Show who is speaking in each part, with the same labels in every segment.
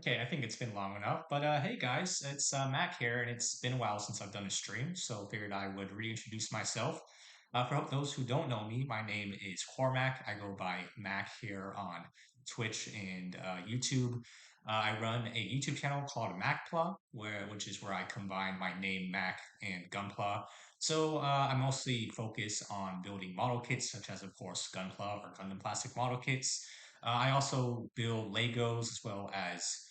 Speaker 1: Okay, I think it's been long enough. But hey guys, it's Mac here, and it's been a while since I've done a stream, so figured I would reintroduce myself. For those who don't know me, my name is Cormac. I go by Mac here on Twitch and YouTube. I run a YouTube channel called Macpla, which is where I combine my name Mac and Gunpla. So I mostly focus on building model kits, such as of course Gunpla or Gundam plastic model kits. I also build Legos as well as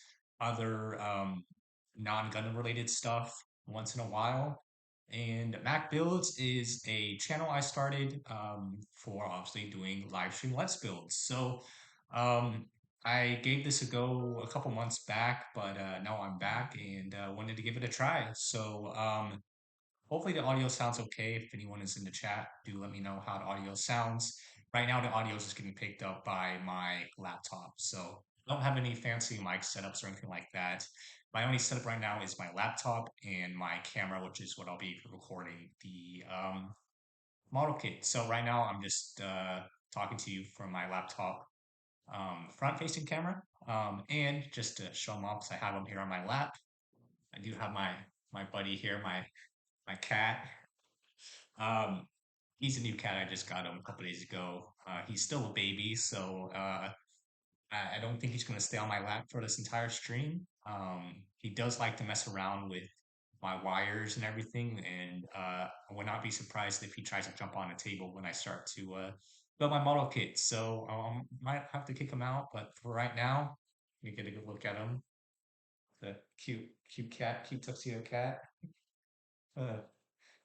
Speaker 1: other non-Gundam related stuff once in a while. And Mac Builds is a channel I started for obviously doing live stream Let's Builds. So um, I gave this a go a couple months back, but now I'm back and wanted to give it a try. So hopefully the audio sounds okay. If anyone is in the chat, do let me know how the audio sounds. Right now, the audio is just getting picked up by my laptop, so I don't have any fancy mic setups or anything like that. My only setup right now is my laptop and my camera, which is what I'll be recording the model kit. So right now, I'm just talking to you from my laptop front-facing camera, and just to show them off, because I have them here on my lap. I do have my buddy here, my cat. Um, he's a new cat. I just got him a couple days ago. He's still a baby, so I don't think he's going to stay on my lap for this entire stream. He does like to mess around with my wires and everything, and I would not be surprised if he tries to jump on a table when I start to build my model kit. So might have to kick him out, but for right now, let me get a good look at him. The cute cat, cute tuxedo cat. Uh,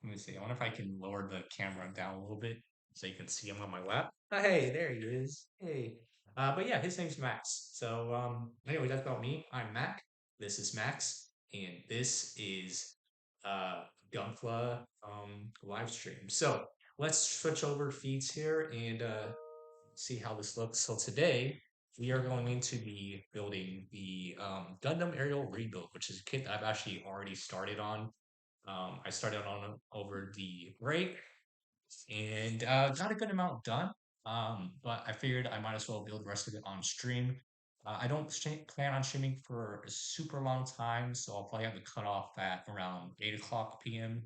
Speaker 1: Let me see. I wonder if I can lower the camera down a little bit. so you can see him on my lap. Hey, there he is. Hey. But yeah, his name's Max. So anyway, that's about me. I'm Mac. This is Max, and this is Gunpla live stream. So let's switch over feeds here and see how this looks. So today we are going to be building the Gundam Aerial Rebuild, which is a kit that I've actually already started on. I started on over the break and got a good amount done. But I figured I might as well build the rest of it on stream. I don't plan on streaming for a super long time, so I'll probably have to cut off at around 8 o'clock p.m.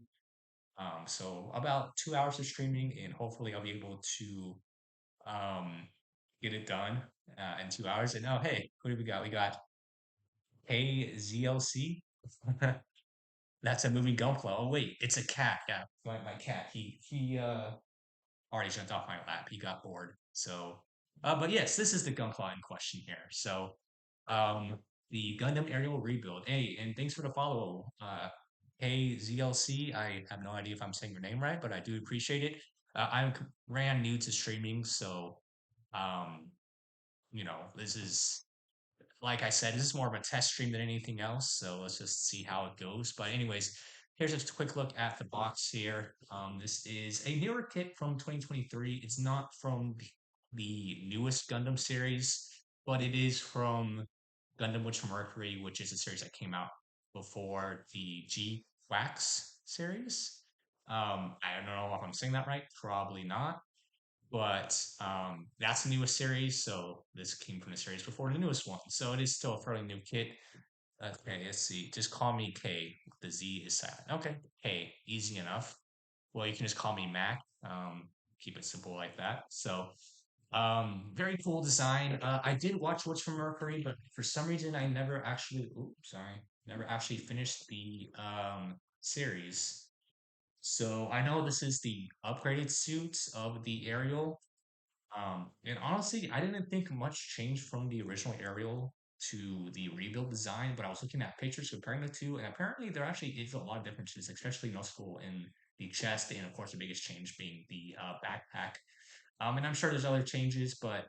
Speaker 1: So about 2 hours of streaming, and hopefully I'll be able to um, get it done in 2 hours. And oh, hey, who do we got? We got KZLC. That's a moving gunpla. Oh wait, it's a cat. Yeah, my cat. He already jumped off my lap. He got bored. So, but yes, this is the gunpla in question here. So, um, the Gundam Aerial Rebuild. Hey, and thanks for the follow. Hey ZLC. I have no idea if I'm saying your name right, but I do appreciate it. I'm brand new to streaming, so um, this is like I said, this is more of a test stream than anything else. So let's just see how it goes. But anyways, here's a quick look at the box here. This is a newer kit from 2023. It's not from the newest Gundam series, but it is from Gundam Witch from Mercury, which is a series that came out before the G Wax series. I don't know if I'm saying that right. Probably not. But that's the newest series, so this came from the series before the newest one. So it is still a fairly new kit. Okay, let's see. Just call me K. The Z is silent. Okay, K. Easy enough. Well, you can just call me Mac. Keep it simple like that. So, very cool design. I did watch What's from Mercury, but for some reason I never actually. Oops, sorry. Never actually finished the series. So I know this is the upgraded suit of the Ariel, and honestly, I didn't think much changed from the original Ariel to the rebuild design, but I was looking at pictures comparing the two, and apparently there actually is a lot of differences, especially noticeable in the chest, and of course the biggest change being the backpack. And I'm sure there's other changes, but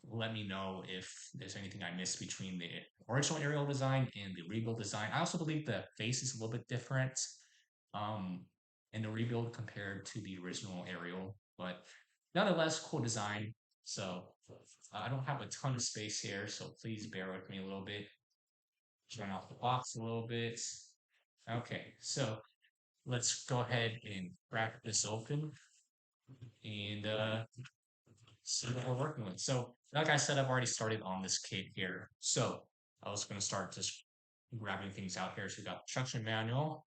Speaker 1: let me know if there's anything I missed between the original aerial design and the rebuild design. I also believe the face is a little bit different um, in the rebuild compared to the original aerial, but nonetheless, cool design. So I don't have a ton of space here, so please bear with me a little bit. Turn off the box a little bit. Okay, so let's go ahead and crack this open and see what we're working with. So, like I said, I've already started on this kit here. So, I was going to start just grabbing things out here. So, we got the instruction manual,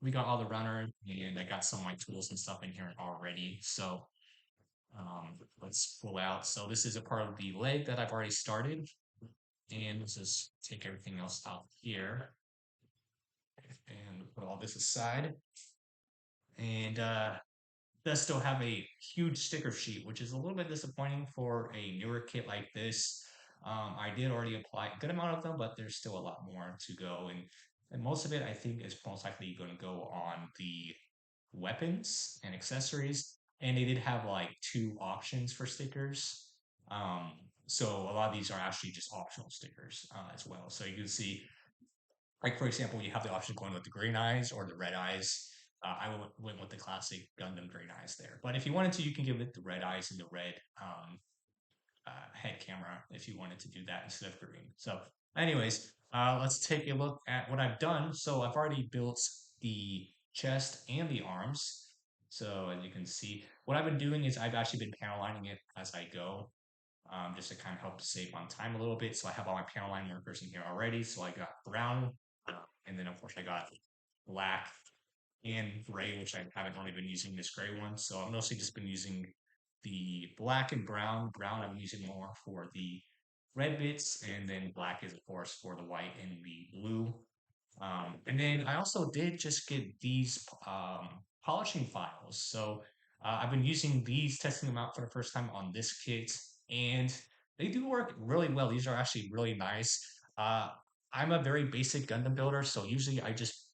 Speaker 1: we got all the runner, and I got some of my tools and stuff in here already. So, let's pull out. So, this is a part of the leg that I've already started. And let's just take everything else out here and put all this aside. And does still have a huge sticker sheet, which is a little bit disappointing for a newer kit like this. I did already apply a good amount of them, but there's still a lot more to go. And most of it, I think, is most likely going to go on the weapons and accessories. And they did have like two options for stickers. Um, so a lot of these are actually just optional stickers as well. So you can see like for example, you have the option of going with the green eyes or the red eyes. Went with the classic Gundam green eyes there. But if you wanted to, you can give it the red eyes and the red head camera if you wanted to do that instead of green. So, anyways, let's take a look at what I've done. So I've already built the chest and the arms. So as you can see, what I've been doing is I've actually been panel lining it as I go, just to kind of help save on time a little bit. So I have all my panel line markers in here already. So I got brown, and then of course I got black and gray, which I haven't really been using this gray one. So I've mostly just been using the black and brown. Brown I'm using more for the red bits, and then black is of course for the white and the blue. And then I also did just get these polishing files. So I've been using these, testing them out for the first time on this kit, and they do work really well. These are actually really nice. Uh, I'm a very basic Gundam builder, so usually I just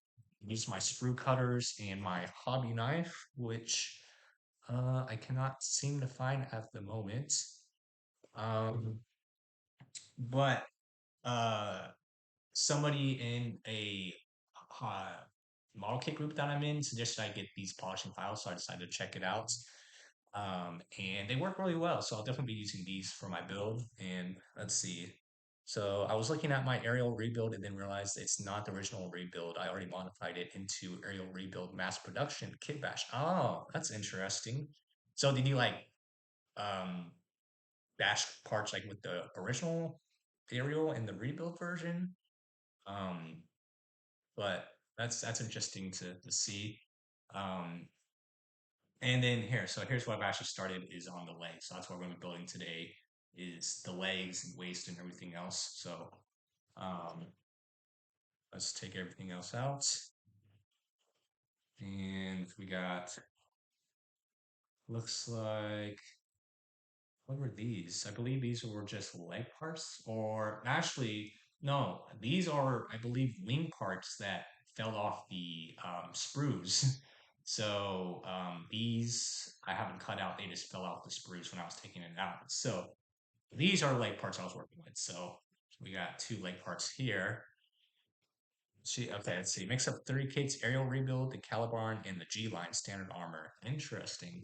Speaker 1: use my sprue cutters and my hobby knife, which I cannot seem to find at the moment. Um, but uh, somebody in a uh, model kit group that I'm in suggested I get these polishing files, so I decided to check it out. And they work really well, so I'll definitely be using these for my build. And let's see. So I was looking at my aerial rebuild and then realized it's not the original rebuild. I already modified it into aerial rebuild mass production kit bash. Oh, that's interesting. So did you like um bash parts like with the original aerial and the rebuild version? Um, but that's interesting to see. Um, and then here's what I've actually started is on the legs. So that's what we're going to be building today is the legs and waist and everything else. So um, let's take everything else out. And we got, looks like, what were these? I believe these were just leg parts, or actually, no, these are, I believe, wing parts that fell off the sprues. So these I haven't cut out; they just fell off the sprues when I was taking it out. So these are leg parts I was working with. So we got two leg parts here. Okay, let's see. Mix up 30 kits, aerial rebuild, the Calibarn, and the G line standard armor. Interesting.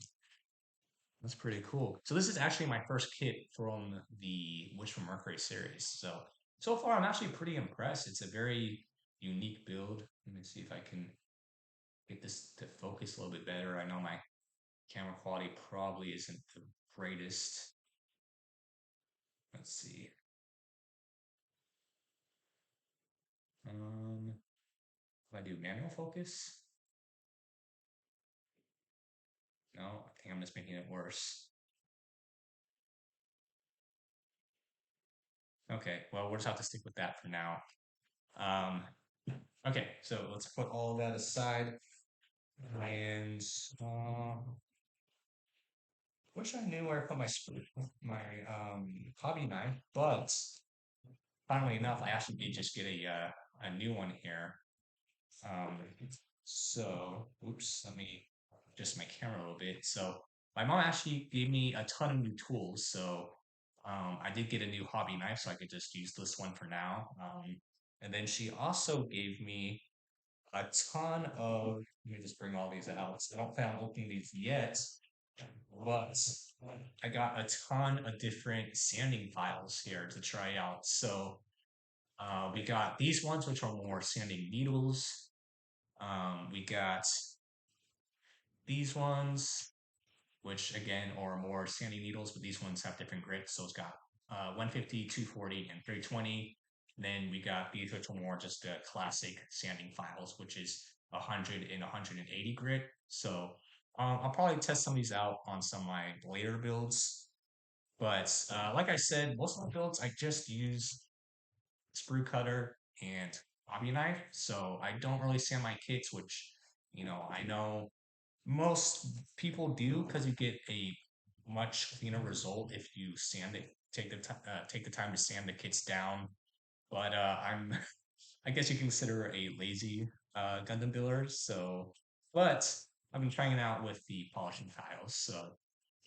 Speaker 1: That's pretty cool. So this is actually my first kit from the Wish from Mercury series. So far I'm actually pretty impressed. It's a very unique build. Let me see if I can get this to focus a little bit better. I know my camera quality probably isn't the greatest. Let's see. If I do manual focus, no, I think I'm just making it worse. Okay, well we'll just have to stick with that for now. Um, okay, so let's put all that aside. And wish I knew where I put my hobby knife, but funnily enough, I actually did just get a new one here. Um, so oops, let me adjust my camera a little bit. So my mom actually gave me a ton of new tools. So I did get a new hobby knife, so I could just use this one for now. And then she also gave me a ton of. Let me just bring all these out. I don't plan on opening these yet, but I got a ton of different sanding files here to try out. So we got these ones, which are more sanding needles. We got these ones, which again are more sanding needles, but these ones have different grips. So it's got 150, 240, and 320. Then we got these, which are more just classic sanding files, which is 100 and 180 grit. So I'll probably test some of these out on some of my later builds. But like I said, most of my builds I just use sprue cutter and hobby knife. So I don't really sand my kits, which I know most people do because you get a much cleaner result if you sand it. Take the time to sand the kits down. But I'm I guess you consider a lazy Gundam builder. So, but I've been trying it out with the polishing tiles. So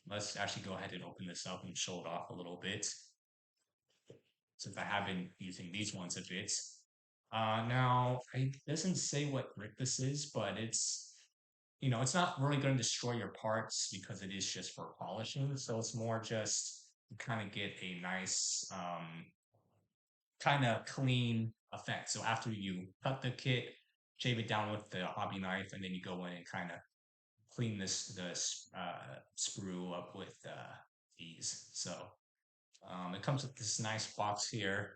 Speaker 1: let's actually go ahead and open this up and show it off a little bit since I have been using these ones a bit. Now, it doesn't say what grit this is, but it's not really going to destroy your parts because it is just for polishing. So it's more just kind of get a nice, kind of clean effect. So after you cut the kit, shave it down with the hobby knife, and then you go in and kind of clean this sprue up with these. So it comes with this nice box here.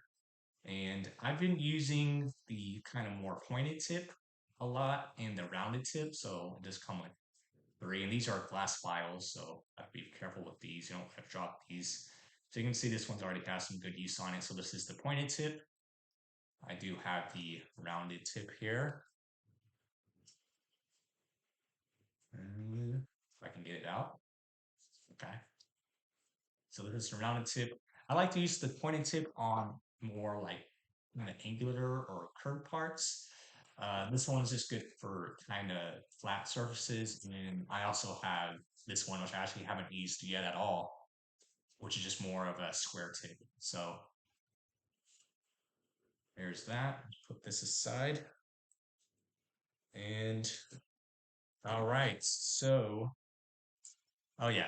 Speaker 1: And I've been using the kind of more pointed tip a lot and the rounded tip. So it does come with three. And these are glass files. So I have to be careful with these. You don't want to drop these. So you can see this one's already got some good use on it. So this is the pointed tip. I do have the rounded tip here. And if I can get it out. Okay. So this is the rounded tip. I like to use the pointed tip on more like kind of angular or curved parts. This one is just good for kind of flat surfaces. And I also have this one, which I actually haven't used yet at all, which is just more of a square tip. So there's that. Put this aside. And all right. So, oh yeah,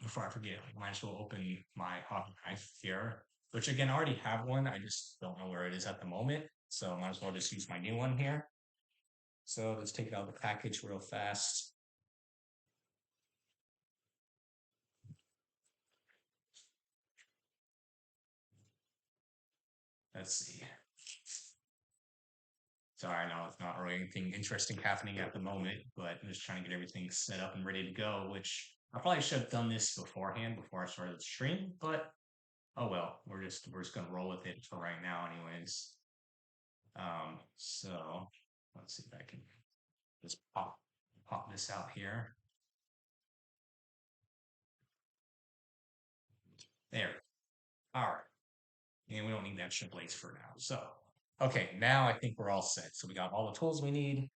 Speaker 1: before I forget, I might as well open my hot knife here, which again, I already have one. I just don't know where it is at the moment. So I might as well just use my new one here. So let's take it out of the package real fast. Let's see. Sorry, I know it's not really anything interesting happening at the moment, but I'm just trying to get everything set up and ready to go, which I probably should have done this beforehand before I started the stream, but oh well, we're just gonna roll with it for right now anyways. So let's see if I can just pop this out here. There. All right. And we don't need extra blades for now. So okay, now I think we're all set. So we got all the tools we need.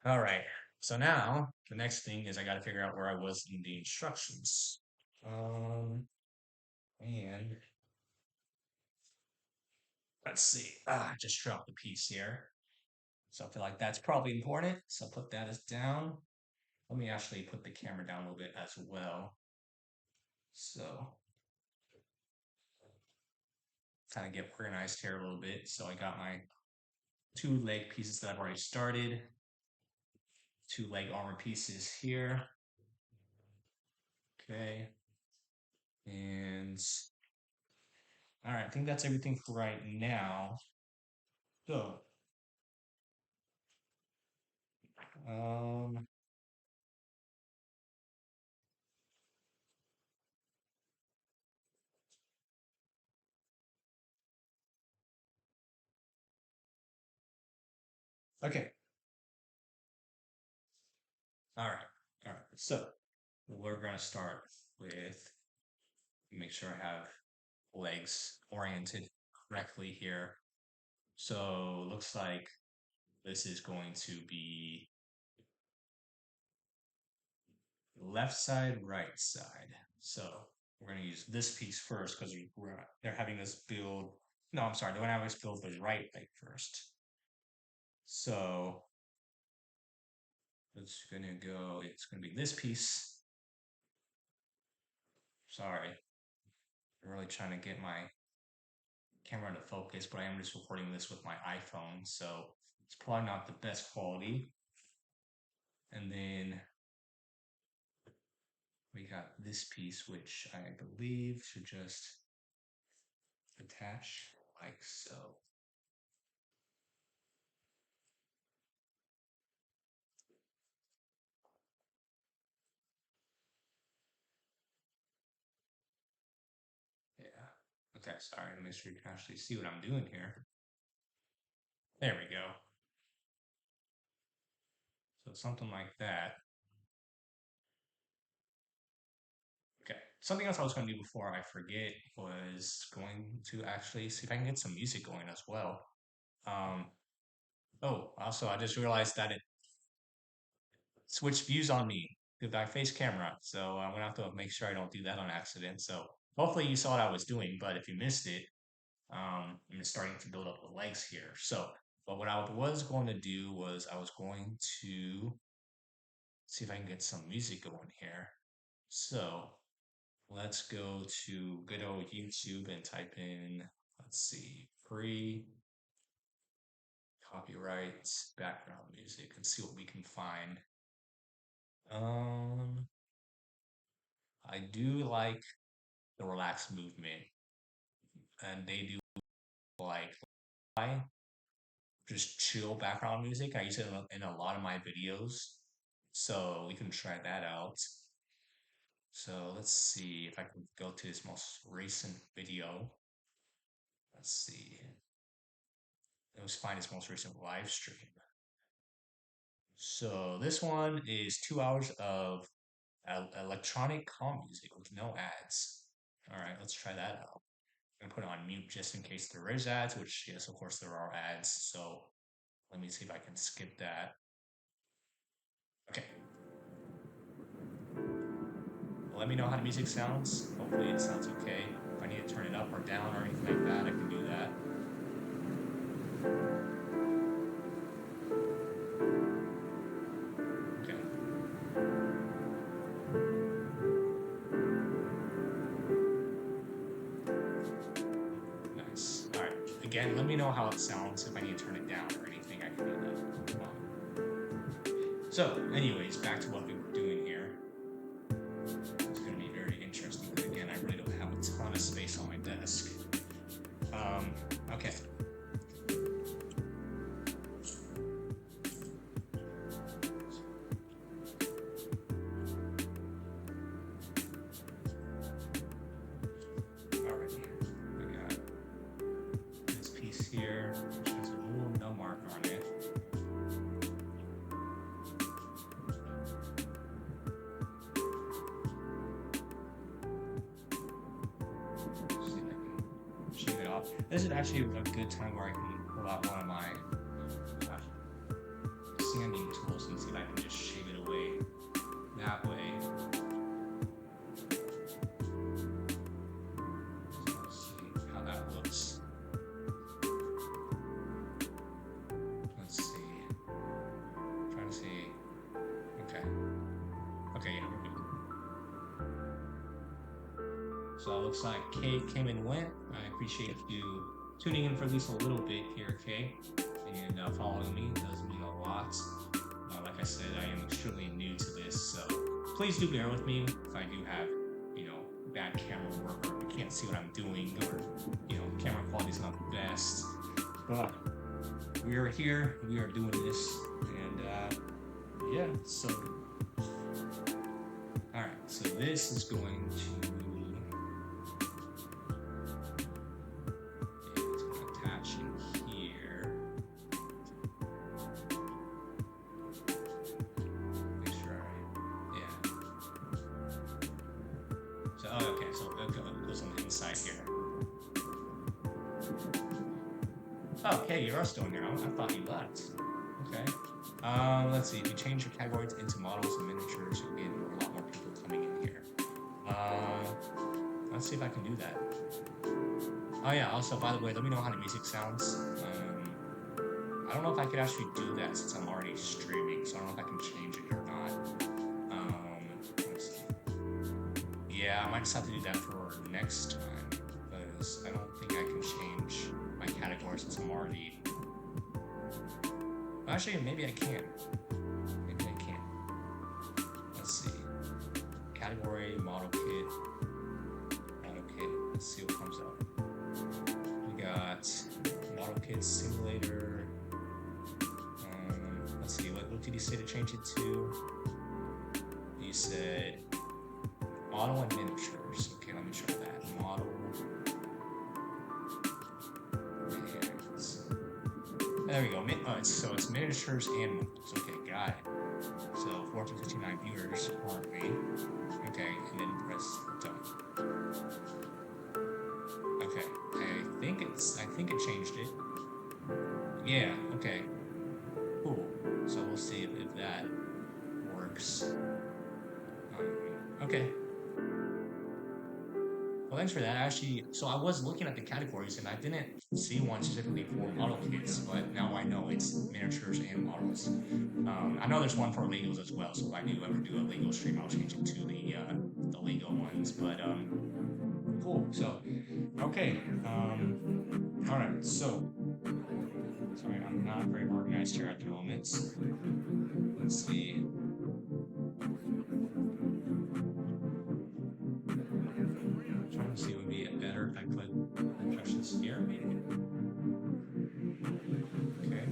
Speaker 1: All right. So now the next thing is I got to figure out where I was in the instructions. And let's see. I just dropped the piece here. So I feel like that's probably important. So I'll put that as down. Let me actually put the camera down a little bit as well. So kind of get organized here a little bit. So I got my two leg pieces that I've already started, two leg armor pieces here. Okay. And all right, I think that's everything for right now. So, um, okay. All right. All right. So we're going to start with make sure I have legs oriented correctly here. So looks like this is going to be left side, right side. So we're going to use this piece first because they're having this build. No, I'm sorry. They're going to have this build the right leg first. So it's going to go, it's going to be this piece. Sorry. I'm really trying to get my camera to focus, but I am just recording this with my iPhone, so it's probably not the best quality. And then we got this piece, which I believe should just attach like so. Yeah. Okay, sorry, let me make sure you can actually see what I'm doing here. There we go. So something like that. Okay. Something else I was going to do before I forget was going to actually see if I can get some music going as well. Um, oh, also, I just realized that it switch views on me with my face camera. So I'm gonna have to make sure I don't do that on accident. So hopefully you saw what I was doing, but if you missed it, I'm just starting to build up the legs here. So, but what I was going to do was I was going to see if I can get some music going here. So let's go to good old YouTube and type in, let's see, free copyright background music and see what we can find. Um, I do like the relaxed movement, and they do like just chill background music. I use it in a lot of my videos, so we can try that out. So let's see if I can go to this most recent video. Let's see. Let's find his most recent live stream. So this one is 2 hours of electronic calm music with no ads. All right, let's try that out. I'm gonna put it on mute just in case there is ads, which yes, of course there are ads. So let me see if I can skip that. Okay. let me know how the music sounds. Hopefully it sounds okay. If I need to turn it up or down or anything like that, I can do that. Okay. Nice. All right. Again, let me know how it sounds. If I need to turn it down or anything, I can do that. So, anyways, back to what we were doing here. It's going to be very interesting. But again, I really don't have a ton of space on my desk. Okay. Alright, we got this piece here, which has a little no mark on it. See if I can shave it off. This is actually a good time where I can pull out one of my sanding tools and see if I can just shave it away that way. So let's see how that looks. Let's see. I'm trying to see. Okay. Okay, yeah, we're good. So it looks like Kay came and went. I appreciate you tuning in for at least a little bit here, Kay, and following me does mean a lot. Like I said, I am extremely new to this, so please do bear with me if I do have, bad camera work or you can't see what I'm doing or, camera quality is not the best. But we are here, we are doing this, and yeah, so alright, so this is going to attach in here. Make sure yeah. So, okay, so it goes on the inside here. Oh, okay, you're still in there. I thought you left. Okay. Let's see. If you change your categories into models and miniatures, you'll get a lot more people coming in here. Let's see if I can do that. Oh yeah, also, by the way, let me know how the music sounds. I don't know if I could actually do that since I'm already streaming, so I don't know if I can change it or not. Let's see. Yeah, I might just have to do that for next time, because I don't think I can change my categories since I'm already... Actually, maybe I can. Maybe I can. Let's see. Category, model kit. Model kit. Let's see what comes up. We got model kit simulator. Let's see. What did you say to change it to? You said model and miniatures. Okay, let me try that. Model. There we go. So it's miniatures and models. Okay, got it. So 459 viewers aren't me. Okay, and then press done. Okay, I think it changed it. Yeah. Okay. Cool. So we'll see if that works. Okay. Well, thanks for that. Actually, so I was looking at the categories and I didn't see one specifically for model kits, but now I know it's miniatures and models. I know there's one for Legos as well, so if I do ever do a Lego stream, I'll change it to the Lego ones. But cool. So, okay. All right. So, sorry, I'm not very organized here at the moment. Let's see. Trying to see what would be better if I could touch this here, maybe. Okay.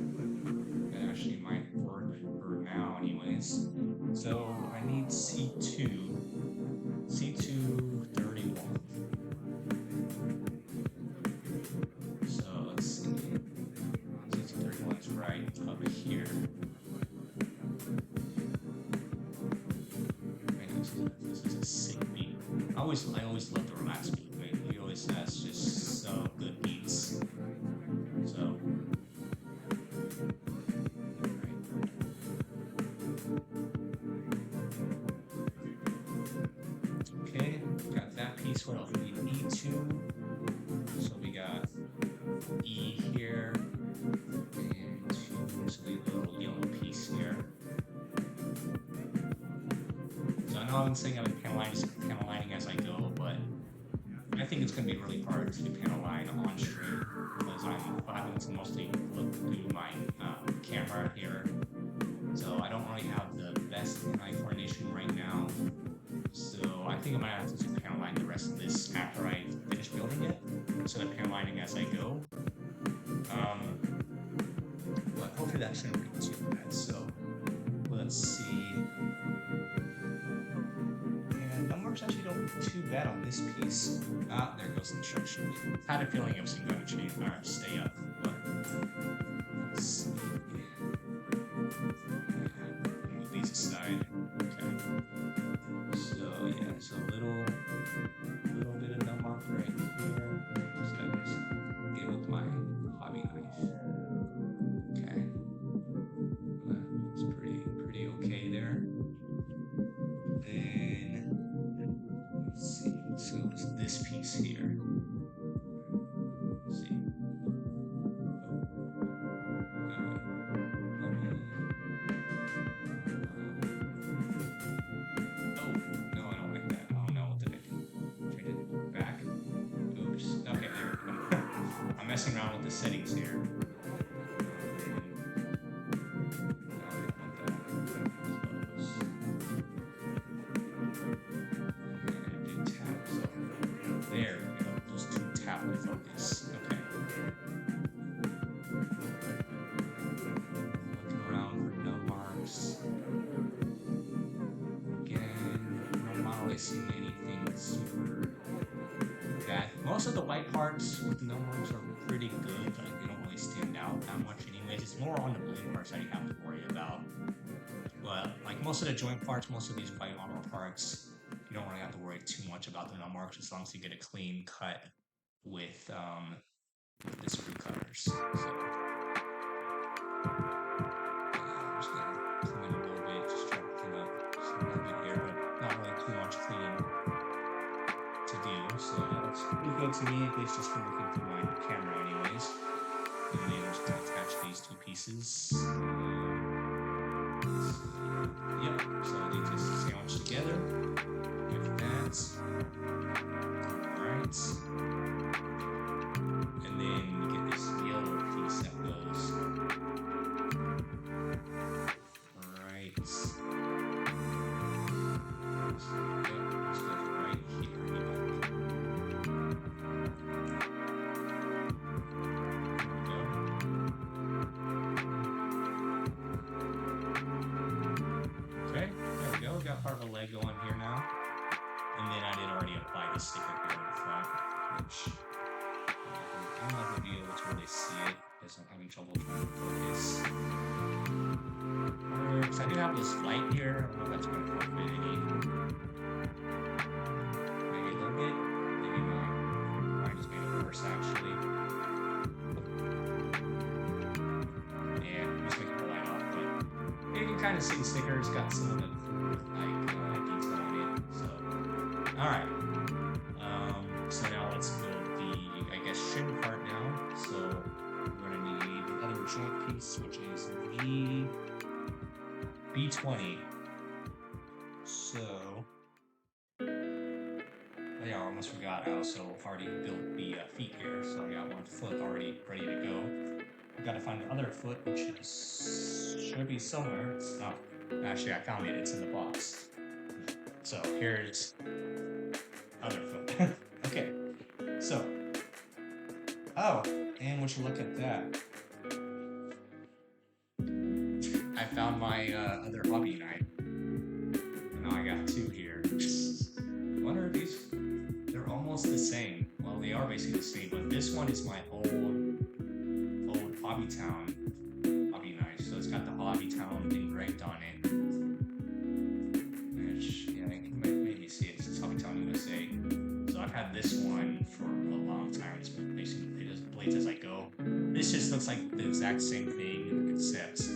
Speaker 1: That actually might work for now, anyways. So I need C2. C2 31. So let's see. C2 31 is right up here. This is a sick beat. I always love the relaxed beat. He always has just so good beats. So, I've been saying I've been panel lining as I go, but I think it's going to be really hard to panel line on stream because I'm having to mostly look through my camera here. So I don't really have the best eye coordination right now. So I think I might have to just panel line the rest of this after I finish building it instead of panel lining as I go. But hopefully that shouldn't be too bad. So let's see. And numbers actually don't look too bad on this piece. Ah, there goes the instruction. I had a feeling it was going to change or stay up, but let's see. Move these aside. Okay. So yeah, so a little bit of numb mark right here. So I just get with my hobby knife. Okay. It's pretty okay there. Then let's see. So it's this piece here. Let's see. Messing around with the settings here. There we go. Just to tap the focus. Okay. Looking around for nub marks. Again, I'm not really seeing anything super bad. Most of the white parts with the numbers are pretty good, but they don't really stand out that much anyways. It's more on the blue parts that you have to worry about. But like most of the joint parts, most of these white armor parts, you don't really have to worry too much about the nub marks as long as you get a clean cut with the screw cutters. So I'm just gonna clean it a little bit, just try to clean up some of it here, but not really too much cleaning to do. So that looks pretty good to me, at least just from looking through my camera anyways. And then I'm just gonna attach these two pieces. Yep, so they just sandwich together like that. Alright. And then we get this yellow piece that goes right. So, yep, this goes right here. Got part of a leg going here now, and then I did already apply the sticker here in the front, which I'm not going to be able to really see it because I'm having trouble trying to focus. So I do have this light here. I don't know if that's going to work with any. Maybe a little bit, maybe not. I just made it worse actually. Yeah, I'm just making the light off, but you can kind of see the sticker. It's got some of the detail on it. So, all right. So now let's build the, I guess, shin part now. So we're gonna need the other joint piece, which is the B20. So, yeah, I almost forgot. I also already built the feet here, so I got one foot already ready to go. I've got to find the other foot, which should be somewhere. It's not. Actually, I found it. It's in the box. So here's other foot. Okay. So, oh, and would you look at that? I found my other hobby knife. Now I got two here. I wonder if they're almost the same. Well, they are basically the same, but this one is my old Hobby Town hobby knife. So it's got the Hobby Town engraved on it. Which, yeah, you can maybe see it. It's Hobby Town USA. So I've had this one for a long time. It's been basically just blades as I go. This just looks like the exact same thing, except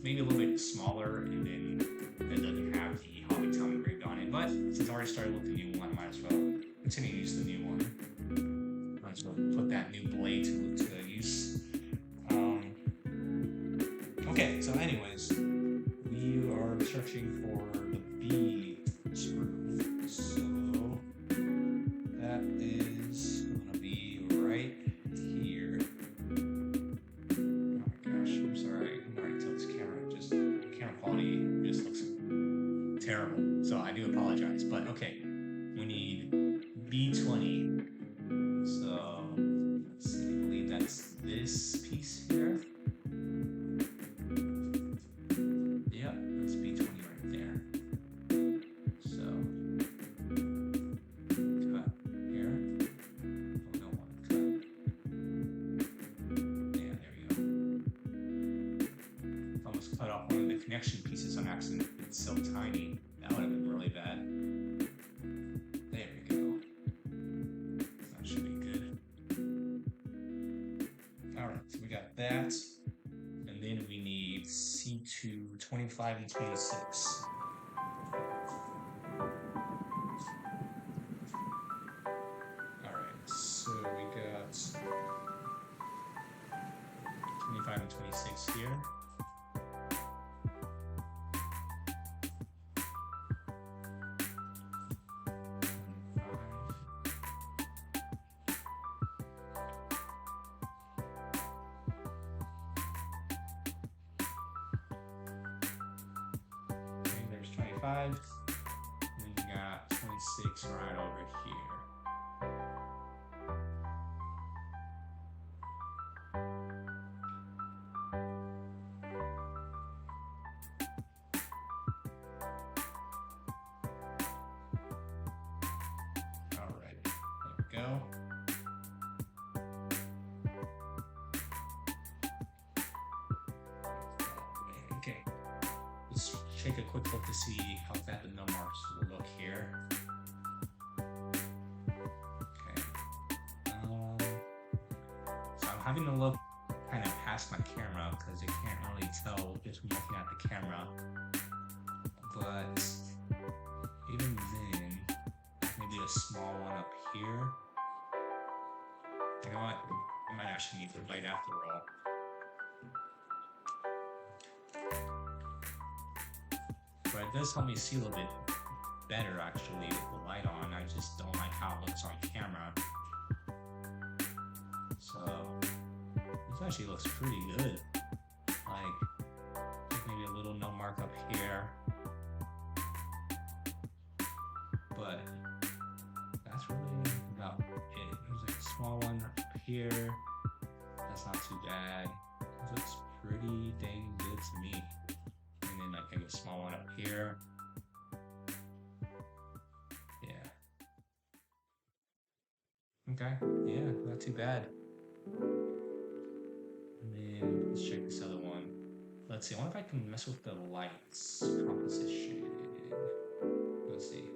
Speaker 1: maybe a little bit smaller, and then it doesn't have the Hobby Town engraved on it. But since I already started with the new one, I might as well continue to use the new one. Might as well put that new blade to use. Okay, so anyways, we are searching for the this piece here. Yep, that's B20 right there. So cut here. Oh, no one cut. Yeah, there we go. Almost cut off one of the connection pieces on accident. It's so tiny. That would have been really bad. There we go. That should be good. Alright, so we got that. And then we need C2, 25, and 26. Alright, so we got 25 and 26 here. And we got 26 right over here. All right, there we go. Okay. Let's take a quick look to see how fat the num marks will look here. Okay. So I'm having to look kind of past my camera because I can't really tell just from looking at the camera. But even then, maybe a small one up here. You know what? I might actually need the light after all. But it does help me see a little bit better actually with the light on. I just don't like how it looks on camera. So this actually looks pretty good. Like maybe a little no mark up here. But that's really about it. There's like a small one up here. That's not too bad. It looks pretty dang good to me. And then like maybe a small one up here. Yeah. Okay. Yeah, not too bad. And then let's check this other one. Let's see. I wonder if I can mess with the lights composition. Let's see.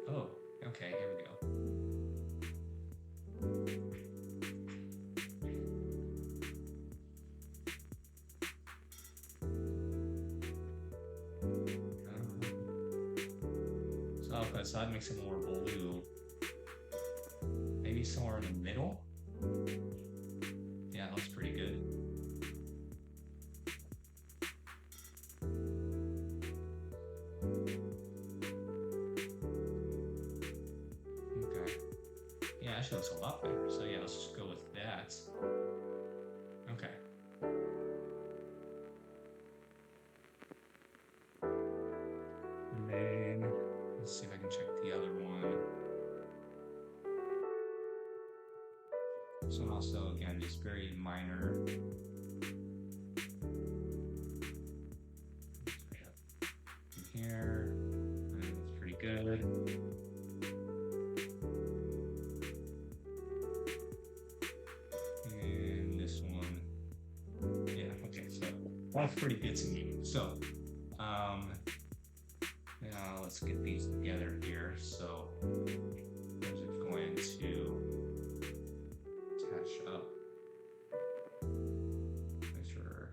Speaker 1: Oh, okay. Here we go. So that makes it more blue. Maybe somewhere in the middle. Yeah, that looks pretty good. Okay. Yeah, actually looks a lot better. So yeah, let's just go with that. Okay. And then let's see if I can check the other one. This one also, again, just very minor. In here, and it's pretty good. And this one, yeah, okay, so that's pretty good to me. So, now let's get these together here. So, those are going to attach up. Make sure.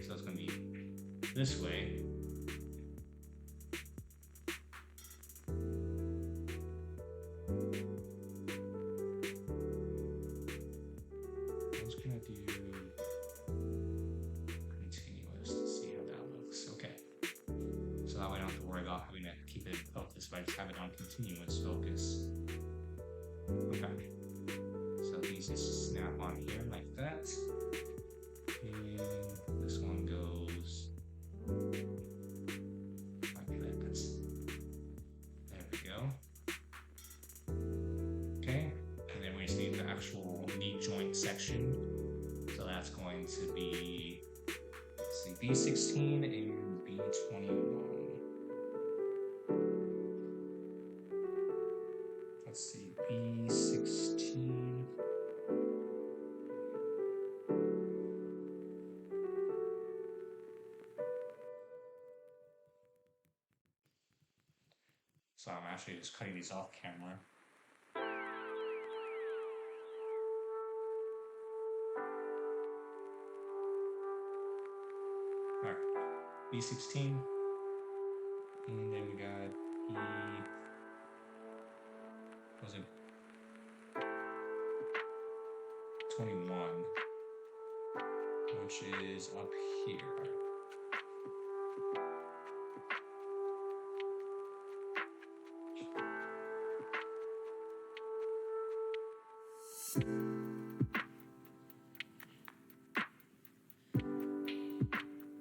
Speaker 1: So it's going to be this way. I'm just going to do continuous to see how that looks. Okay. So that way I don't have to worry about having to keep it in focus, but I just have it on continuous focus. Okay. So these just snap on here like that. And this one goes like that. There we go. Okay. And then we actual knee joint section. So that's going to be, let's see, B16 and B21. Let's see, B16. So I'm actually just cutting these off camera. Alright, B16. And then we got B, was it 21, which is up here.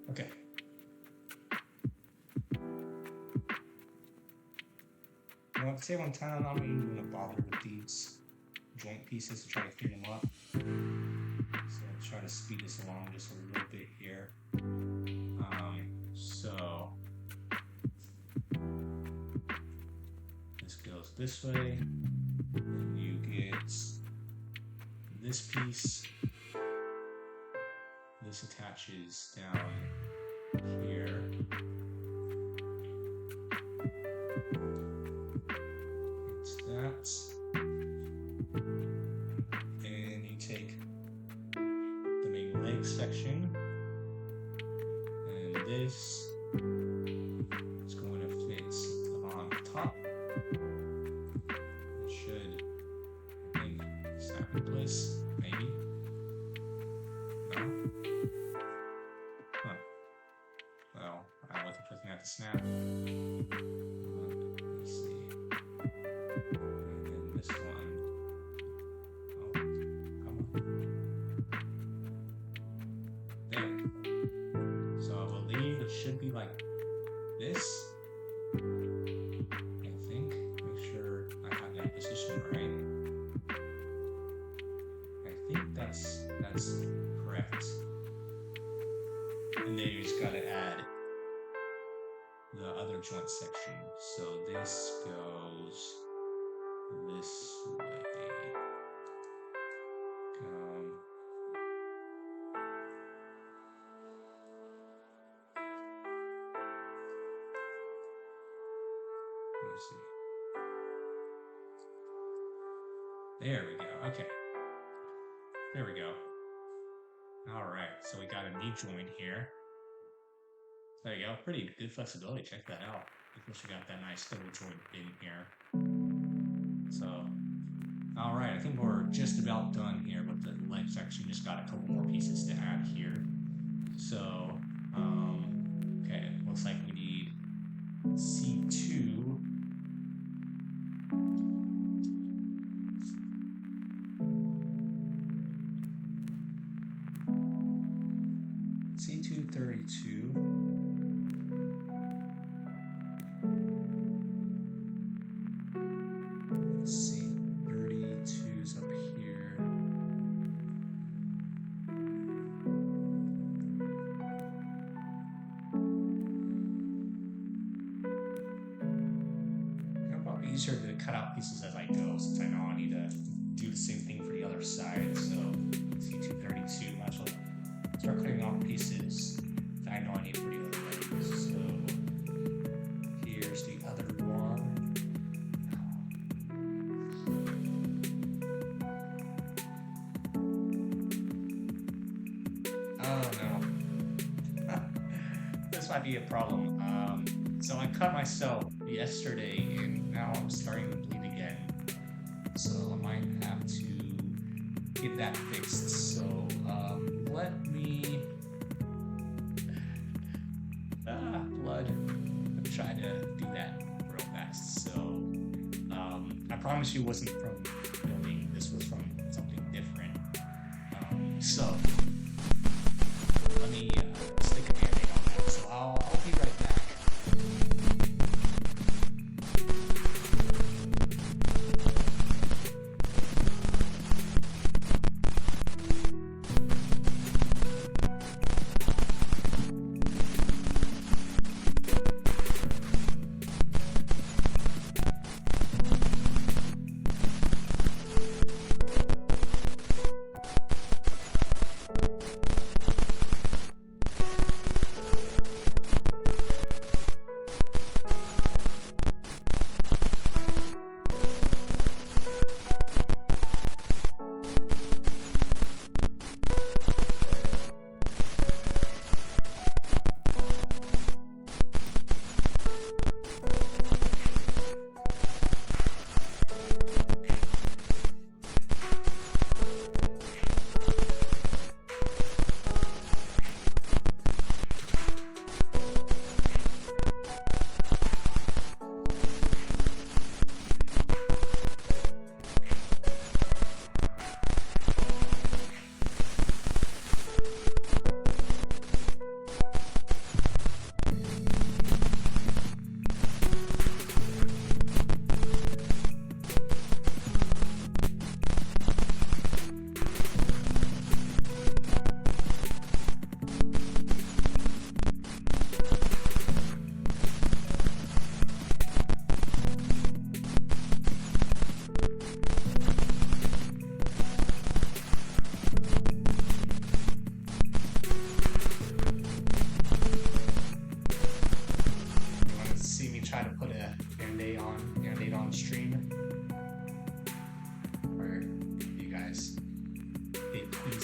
Speaker 1: Okay. You know what, today one time I'm not even going to bother with these joint pieces to try to clean them up. So I'll try to speed this along just a little bit here. So this goes this way, and you get this piece. This attaches down here. It's that. And you take the main leg section, and this is going to fit on top. It should, I think, snap in place, maybe. No? Huh. Well, I wasn't expecting that to snap. Let's see. And then this one. Oh, come on. There. So I believe it should be like this. I think. Make sure I have that position right. I think that's correct. And then you just gotta add the other joint section. So this goes this way. Let me see. There we go. Okay. There we go. Alright, so we got a knee joint here. There you go. Pretty good flexibility. Check that out. Of course, we got that nice double joint in here. So, alright, I think we're just about done here with the leg section. Just got a couple more pieces to add here. So, okay, looks like we need C2. C232. Let's see, 32's up here. It'll probably be easier to cut out pieces as I go, since I know I need to do the same thing for the other side. So C232, might as well start cutting off pieces that I know I need for the other legs. So here's the other one. Oh no. This might be a problem. So I cut myself yesterday and now I'm starting to bleed again. So I might have to get that fixed. So let me blood. I'm trying to do that real fast. So I promise you it wasn't from filming. This was from something different. So let me stick a band-aid on that. So I'll be right back.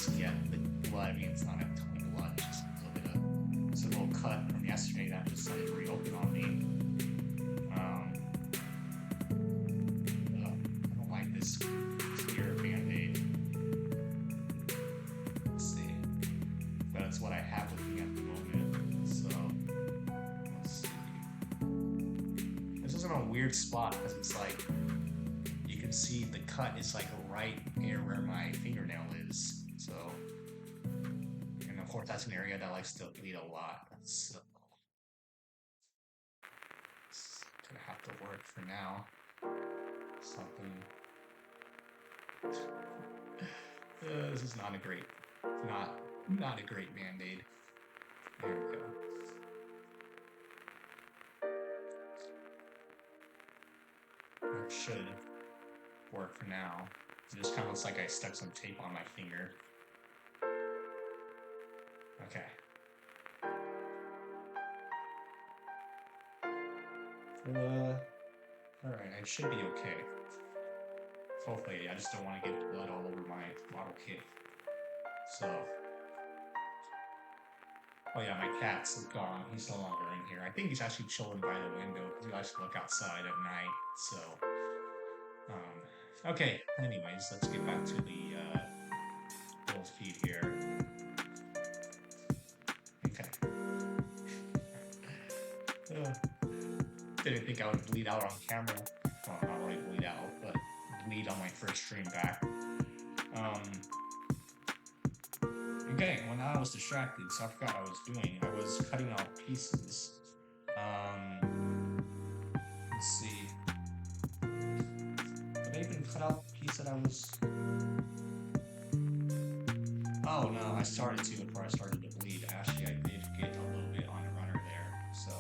Speaker 1: just get the blood. I mean, it's not a ton of blood, it's just a little bit of, it's a little cut from yesterday that decided to reopen on me. I don't like this clear band-aid. Let's see. But it's what I have with me at the moment. So, let's see. This is in a weird spot because it's like, you can see the cut is like right near where my fingernail is. So, and of course that's an area that likes to bleed a lot. So, it's gonna have to work for now. Something. This is not a great, not a great band-aid. There we go. It should work for now. It just kind of looks like I stuck some tape on my finger. Okay. Alright, I should be okay. Hopefully, I just don't want to get blood all over my model kit. So. Oh yeah, my cat's gone. He's no longer in here. I think he's actually chilling by the window because we like to look outside at night. So, okay. Anyways, let's get back to the build feed here. Okay. Didn't think I would bleed out on camera. Well, not really bleed out, but bleed on my first stream back. Okay, well now I was distracted, so I forgot what I was doing. I was cutting out pieces. Let's see. Did I even cut out the piece that I was... Oh no, I started to before I started to bleed. Actually, I did get a little bit on the runner there, so...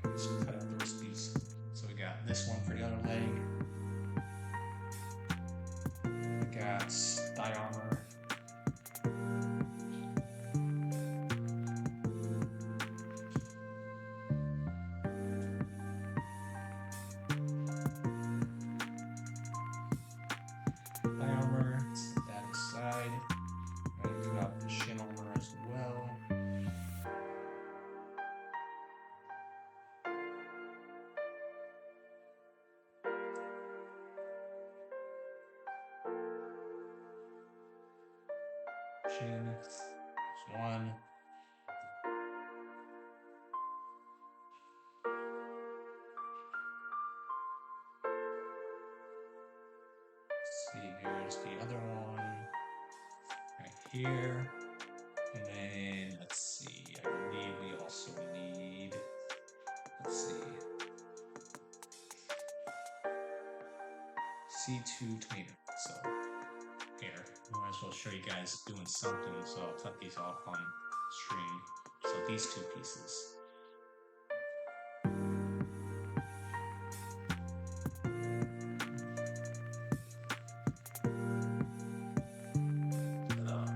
Speaker 1: Let's cut out those pieces. So we got this one for the other leg. We got thigh armor. Chin. There's one. Let's see, here's the other one. Right here. And then, let's see, I believe we also need, let's see, C2 tomato. So, here, I might as well show you guys doing something, so I'll cut these off on stream. So these two pieces.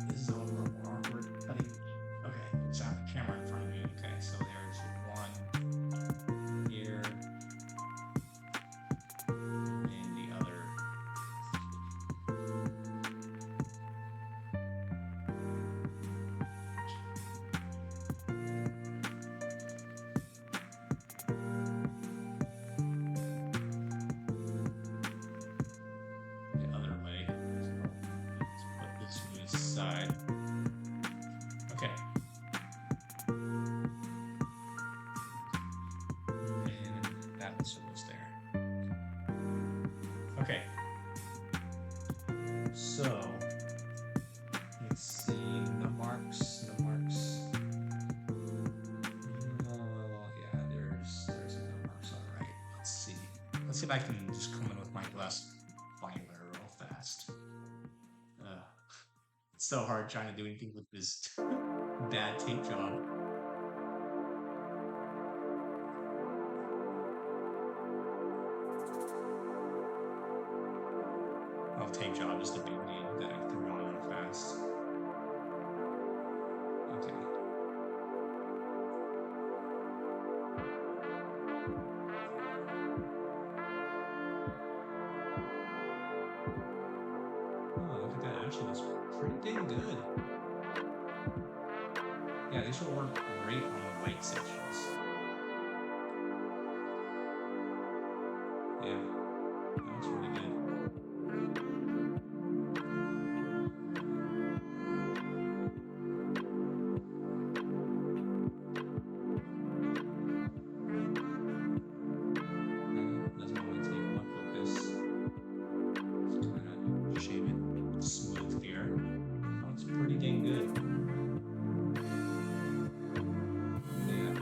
Speaker 1: This is a little more awkward cutting. Okay, so I have the camera in front of me. Okay, so there's one here. And the other. Side. Okay. And that also goes there. Okay. So let's see the marks. The marks. Yeah, there's no marks. All right. Let's see. Let's see if I can just come in with my glass finder real fast. It's so hard trying to do anything with this bad tape job. Oh, tape job is the big name that I threw on real fast. Okay. actually looks pretty dang good. Yeah, these will work great on the white sections. Yeah, that looks really good. Doesn't really take much focus. Just kind of shave it smooth here. That looks pretty dang good. Yeah.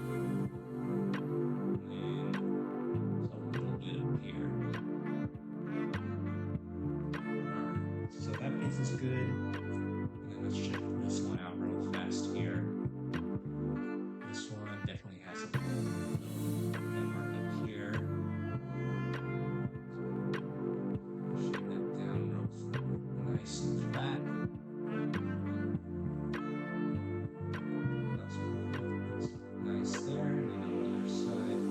Speaker 1: And so a little bit up here. Alright, so that piece is good. And then let's check this one out real fast here. This one definitely has a little mark up here. Shave that down real nice and flat. That's nice there. And then on the other side.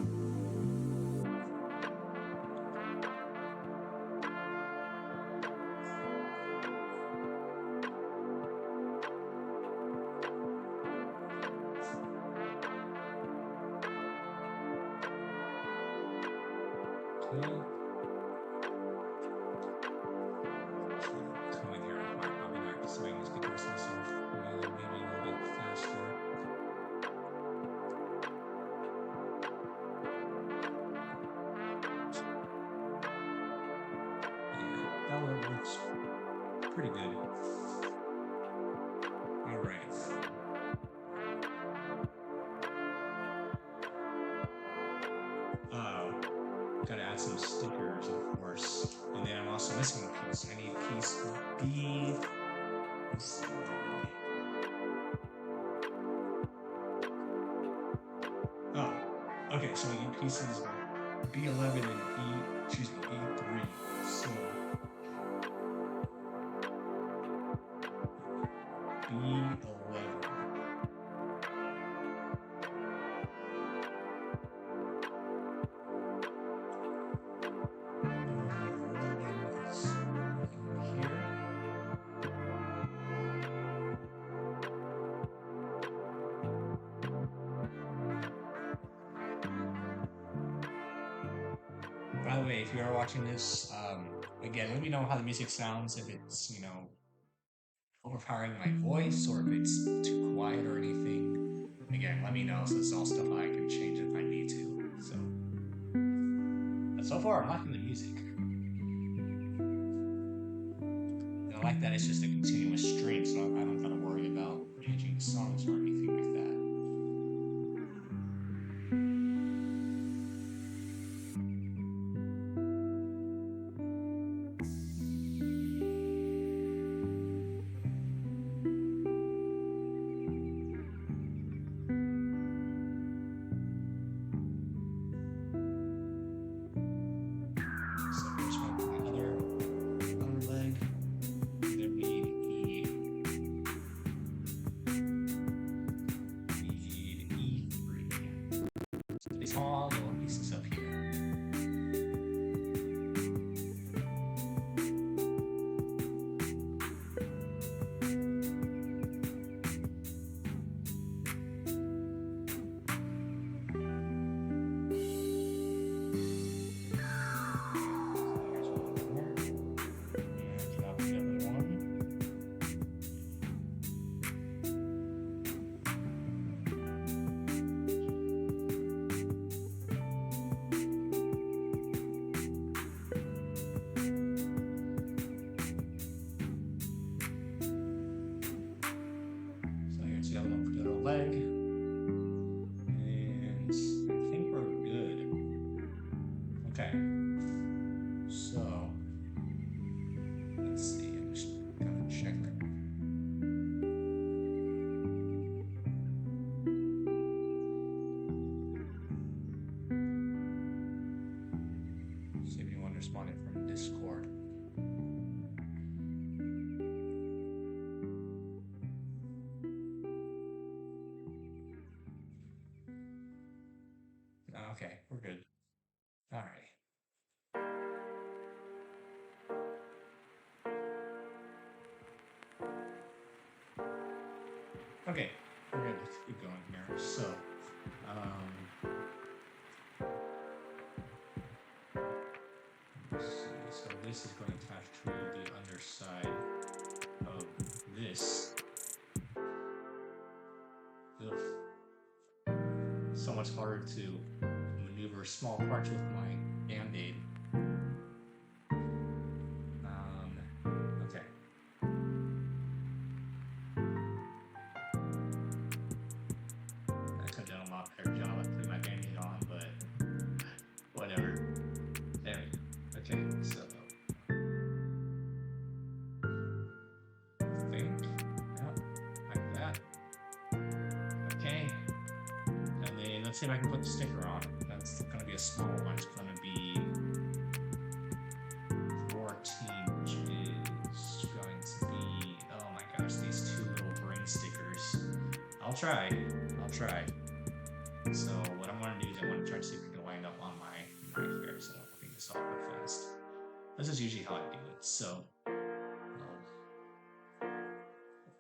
Speaker 1: Okay. Come in here and I'll be back so I can just compress myself maybe a little bit faster. Yeah, that one looks pretty good. All right. Gotta add some stickers, of course. And then I'm also missing a piece. I need piece B. Let's see. Oh, okay. So we need pieces B11 and A3. So B11. By the way, if you are watching this, again, let me know how the music sounds, if it's, overpowering my voice or if it's too quiet or anything. Again, let me know, so it's all stuff I can change if I need to. But so far, I'm liking the music. And I like that it's just a continuous stream, so I don't gotta worry about changing the songs or anything like that. So here's my other leg. Then we need E3. So these small little pieces up here. Leg. And I think we're good. Okay. So, let's see. I'm just gonna check. See if anyone responded from Discord. Okay, we're good. All right. Let's see. So this is going to attach to the underside of this. Ugh. So much harder to maneuver small parts with my Band-Aid. Okay. I could have done a lot better job at putting my Band-Aid on, but whatever. There we go. Okay, so I think, yeah, like that. Okay. And then let's see if I can put the sticker on. That's gonna be a small one. It's gonna be 14, which is going to be, oh my gosh, these two little brain stickers. I'll try. So what I'm gonna do is I want to try to see if we can line up on my knife here, so I think this all real fast. This is usually how I do it. So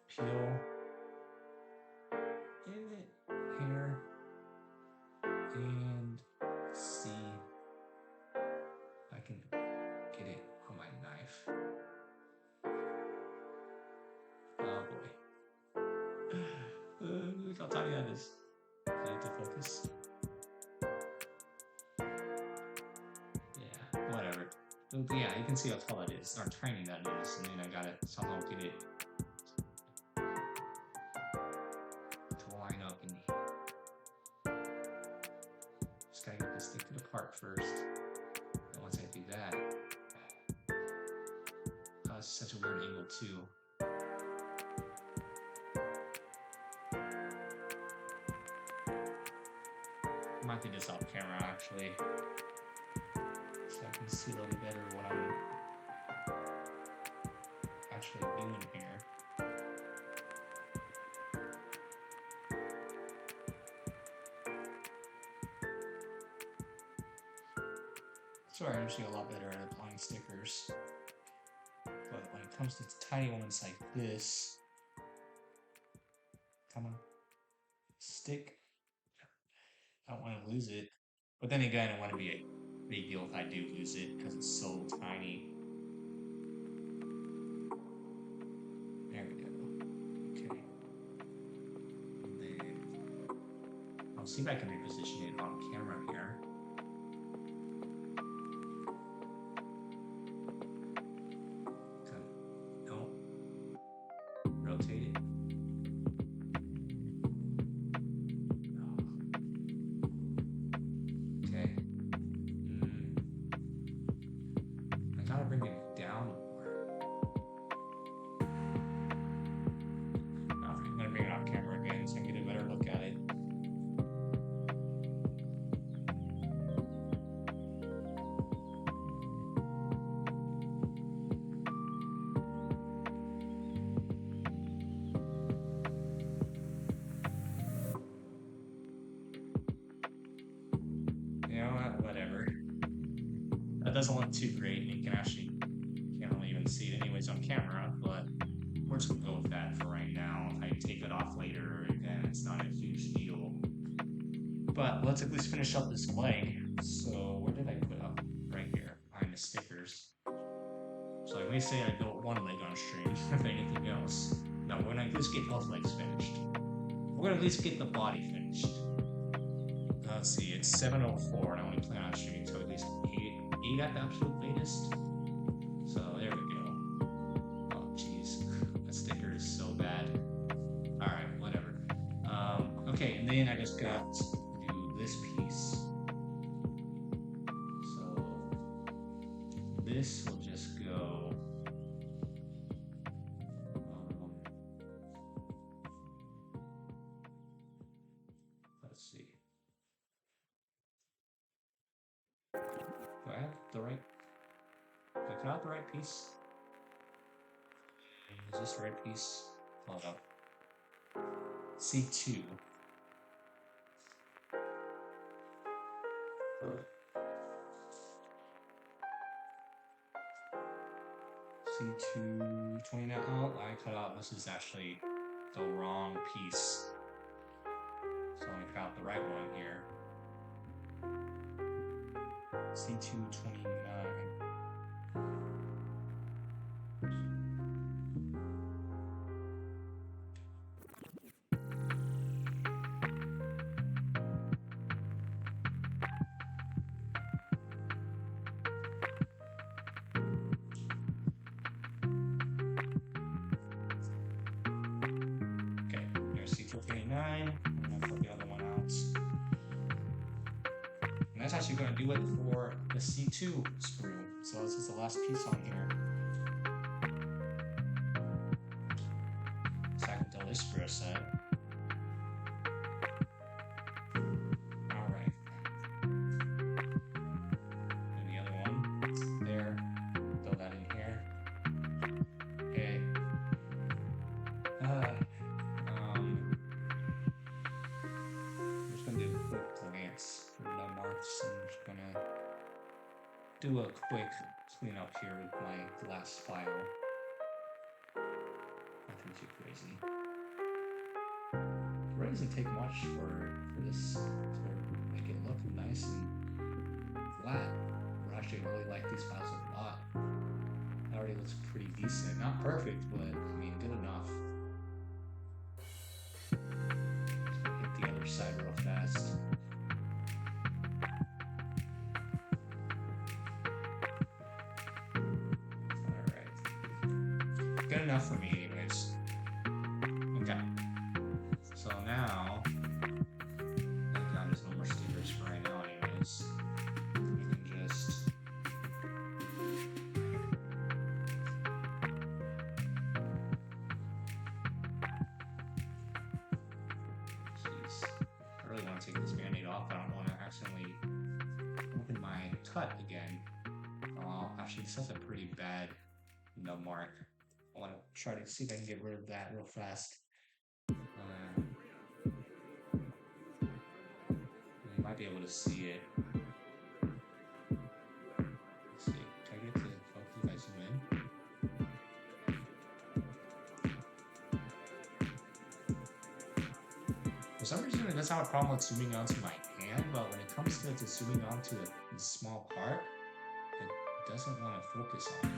Speaker 1: peel in it here and see if I can get it on my knife. Oh boy. Look how tiny that is. I need to focus. Yeah, whatever. Yeah, you can see how tall that is, or tiny that is, and then I gotta somehow get it to line up in here. Just gotta get this thing apart first. And once I do that, it's such a weird angle too. I might do this off camera actually, so I can see a little better what I'm actually doing here. Sorry, I'm usually a lot better at applying stickers, but when it comes to tiny ones like this, come on, stick. I don't want to lose it, but then again, I want to be a big deal if I do lose it because it's so tiny. There we go. Okay. And then I'll see if I can reposition it on camera here. No. Rotate it. Bring it down more. I'm gonna bring it off camera again so I can get a better look at it. You know what? Whatever. That doesn't look too great, and you can actually can't really even see it anyways on camera, but we're just gonna go with that for right now. If I take it off later, then it's not a huge deal. But let's at least finish up this leg. So where did I put up? Right here, behind the stickers. So I may say I built one leg on stream, if anything else. No, we're gonna at least get both legs finished. We're gonna at least get the body finished. Let's see, it's 7:04 and I only plan on streaming until at least 8 at the absolute latest. So there we go. Oh jeez, that sticker is so bad. Alright, whatever. Okay, and then I just got to do this piece. So this will just go let's see. Do I have the right? Do I cut out the right piece? Is this the right piece? Hold up. C2. C2 29. Oh, I cut out. This is actually the wrong piece. So I cut out the right one here. C2 29. actually going to do it for the C2 sprue. So this is the last piece on here. So I can tell this sprue set. Alright. And the other one. There. Throw that in here. Okay. I'm just going to do a quick glance for the marks. I'm just going to do a quick clean up here with my glass file. Nothing too crazy. It really doesn't take much for this to make it look nice and flat. I actually really like these files a lot. It already looks pretty decent. Not perfect, but I mean good enough. Just gonna hit the other side real fast. Alright. Good enough for me anyways. Okay. So now there's no more stickers for right now anyways. We can just I really want to take this band-aid off. I don't want to accidentally open my cut again. Actually, this has a pretty bad nub mark. I want to try to see if I can get rid of that real fast. You might be able to see it. Let's see. Can I get to focus if I zoom in? For some reason, it doesn't have a problem with zooming onto my hand, but when it comes to zooming onto a small part, it doesn't want to focus on it.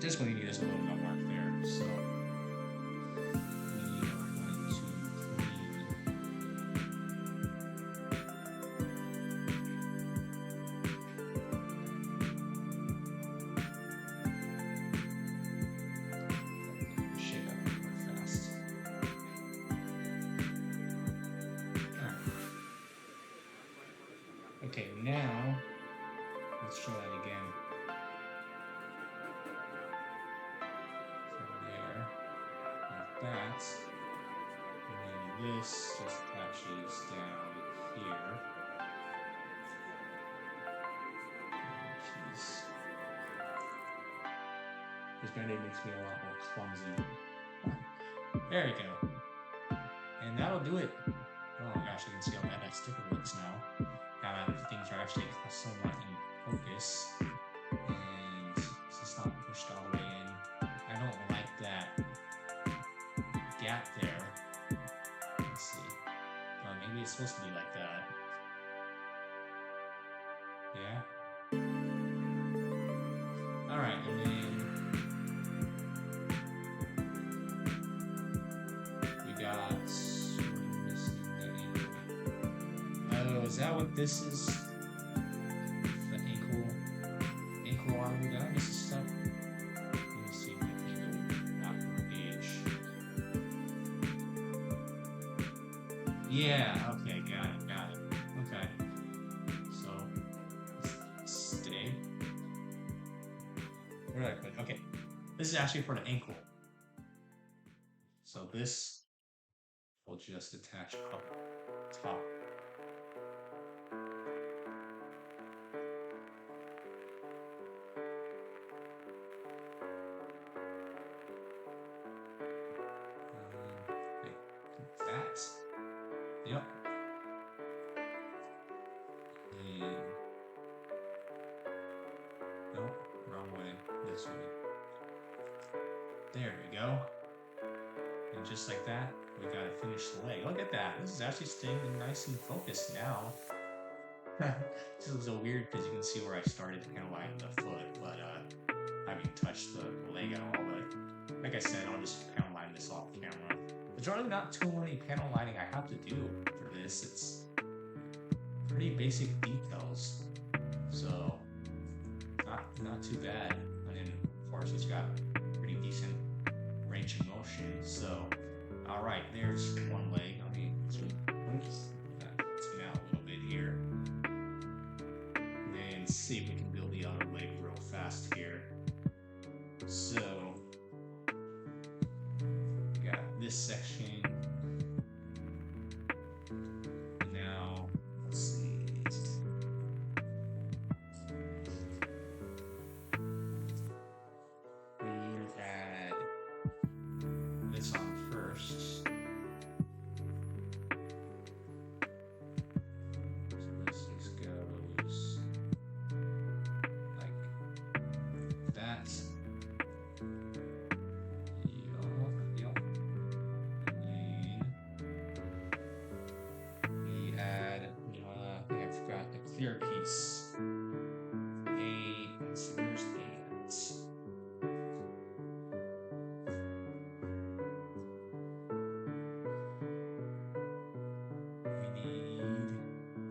Speaker 1: Just when you need us a little nut mark there, so we are going to shake up really fast. Alright. Okay, now let's try that again. That, and then this just attaches down here. Jeez. This band-aid makes me a lot more clumsy. There we go. And that'll do it. Oh my gosh, I can see how bad that sticker looks now. Now that things are actually somewhat in focus. And this is not pushed all the way in. I don't like that gap there. Let's see. Maybe it's supposed to be like that. Yeah. Alright, and then we got oh, is that what this is? The ankle arm. Did I miss this stuff? Yeah, okay, got it. Okay. So, let's stay. Really quick, okay. This is actually for the ankle. So this will just attach up top. That. Yep. And nope, wrong way. This way. There we go. And just like that, we got to finish the leg. Look at that. This is actually staying nice and focused now. This is so weird because you can see where I started to panel line the foot, but I haven't touched the leg at all. But like I said, I'll just panel line this off camera. There's really not too many panel lining I have to do for this. It's basic details. So not too bad. And then of course it's got pretty decent range of motion. So all right, there's one leg. Let me zoom out a little bit here. And see if we can build the other leg real fast here. So we got this section. Now let's see. We add this on first. So this just goes like that. Yup. And then we add, I think I forgot the clear piece. So where's the we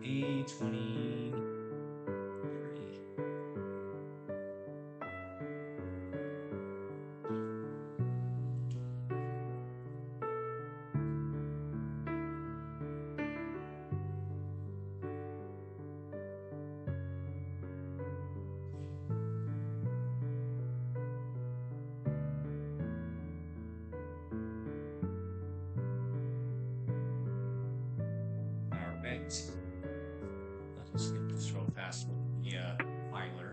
Speaker 1: need A23. Alright. Let's get this real fast with the filer.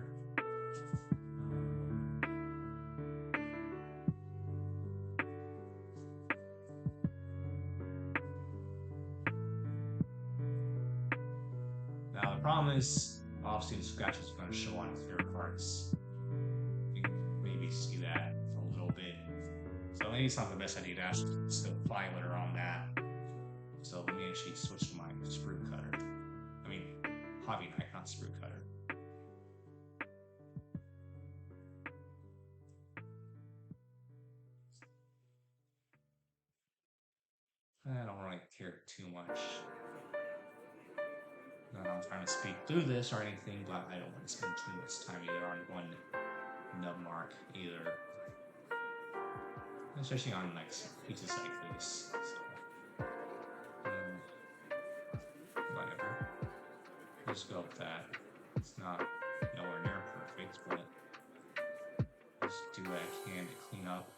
Speaker 1: Now the problem is, obviously the scratch is going to show on clear parts. You can maybe see that a little bit. So maybe it's not the best idea to actually still filer on that. So let me actually switch to my sprue cutter. I mean, hobby knife, not sprue cutter. I don't really care too much. Not I'm trying to speed through this or anything, but I don't want to spend too much time either on one nub mark either. Especially on like pieces like this. So, whatever. Just go with that. It's not nowhere near perfect, but just do what I can to clean up.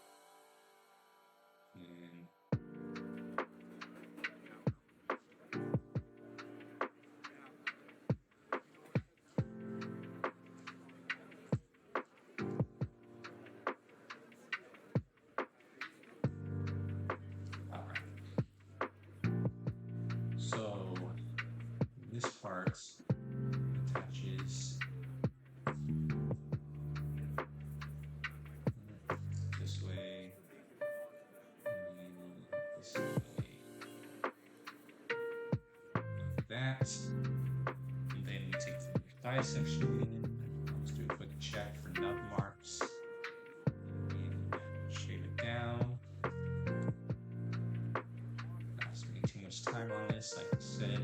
Speaker 1: And so this part attaches this way and this way, like that. And then we take the thigh section. Let's do a quick check for nub marks and shave it down. Not spending too much time on this, like I said.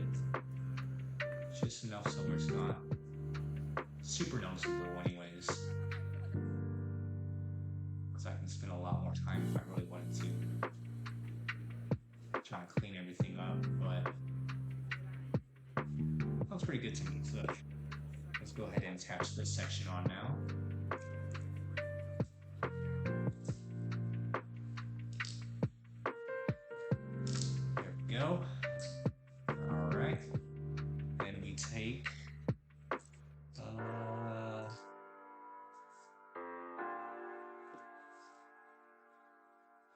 Speaker 1: Just enough so it's not super noticeable anyways. Because I can spend a lot more time if I really wanted to. Trying to clean everything up, but that was pretty good to me. So let's go ahead and attach this section on now. There we go. Alright. Then we take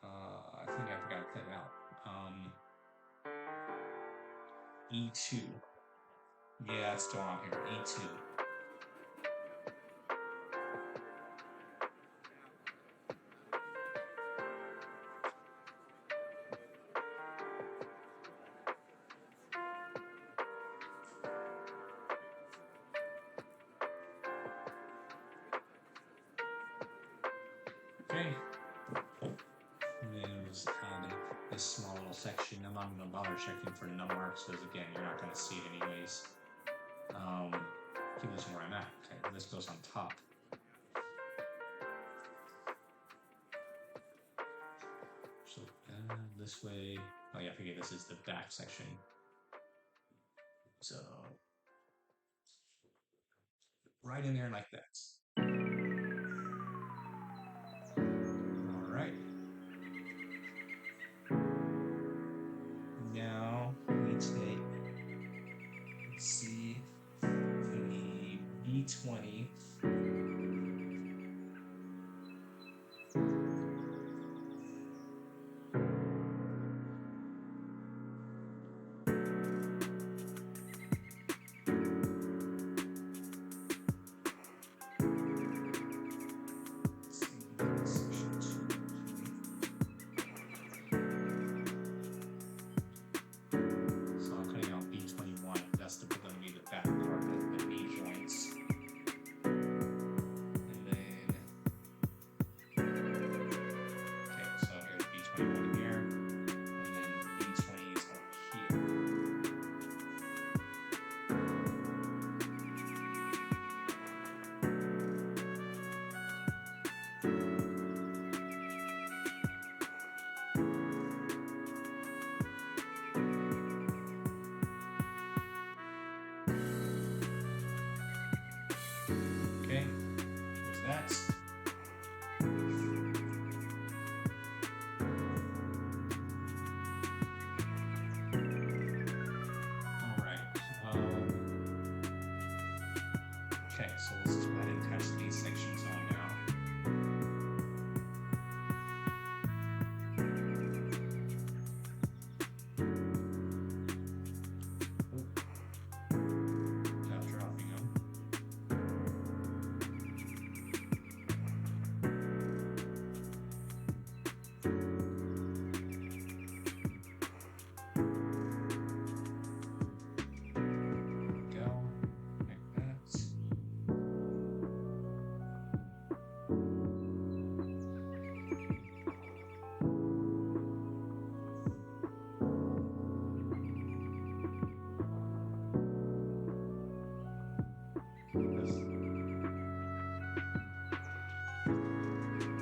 Speaker 1: I think I forgot to cut it out. E2. Yeah, it's still on here. E2. Okay. And then we'll just add this small little section. I'm not going to bother checking for nub marks because again, you're not going to see it anyways. Keep this where I'm at. Okay, this goes on top. So this way. Oh yeah, I forget this is the back section. So right in there like that. All right. Now we take, let's see, the B20. Okay, there's that. Okay, so let's just go ahead and attach these sections on now. Now dropping them. Go like that.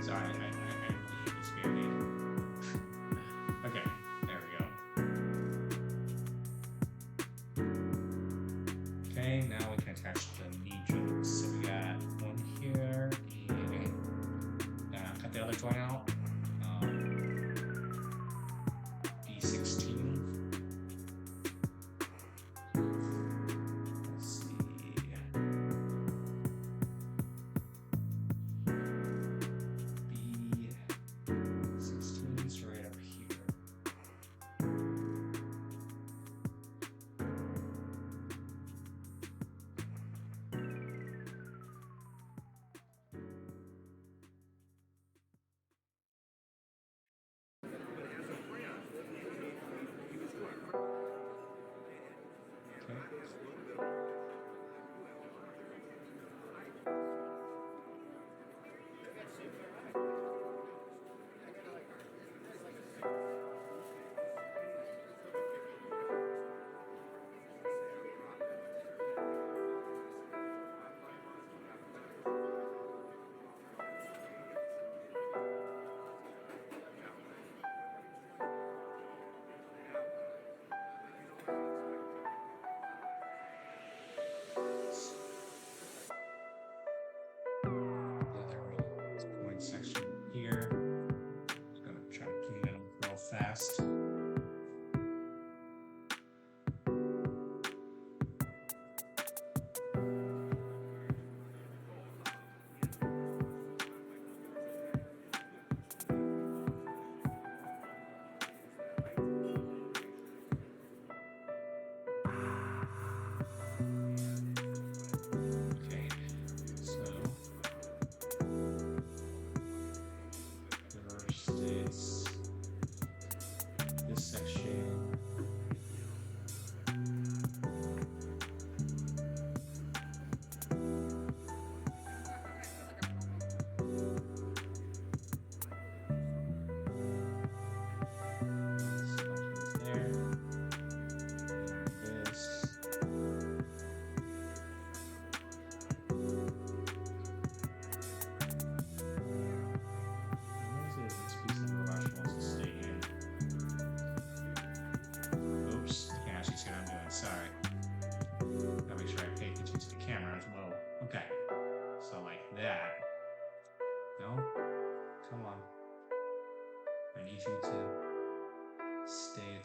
Speaker 1: Sorry, I just barely. Okay, there we go. Okay, now we can attach the knee joints. So we got one here, and cut the other joint out. B16. Let's see. B16 is right up here. Section here. Just gonna try to clean it up real fast. Okay, so first is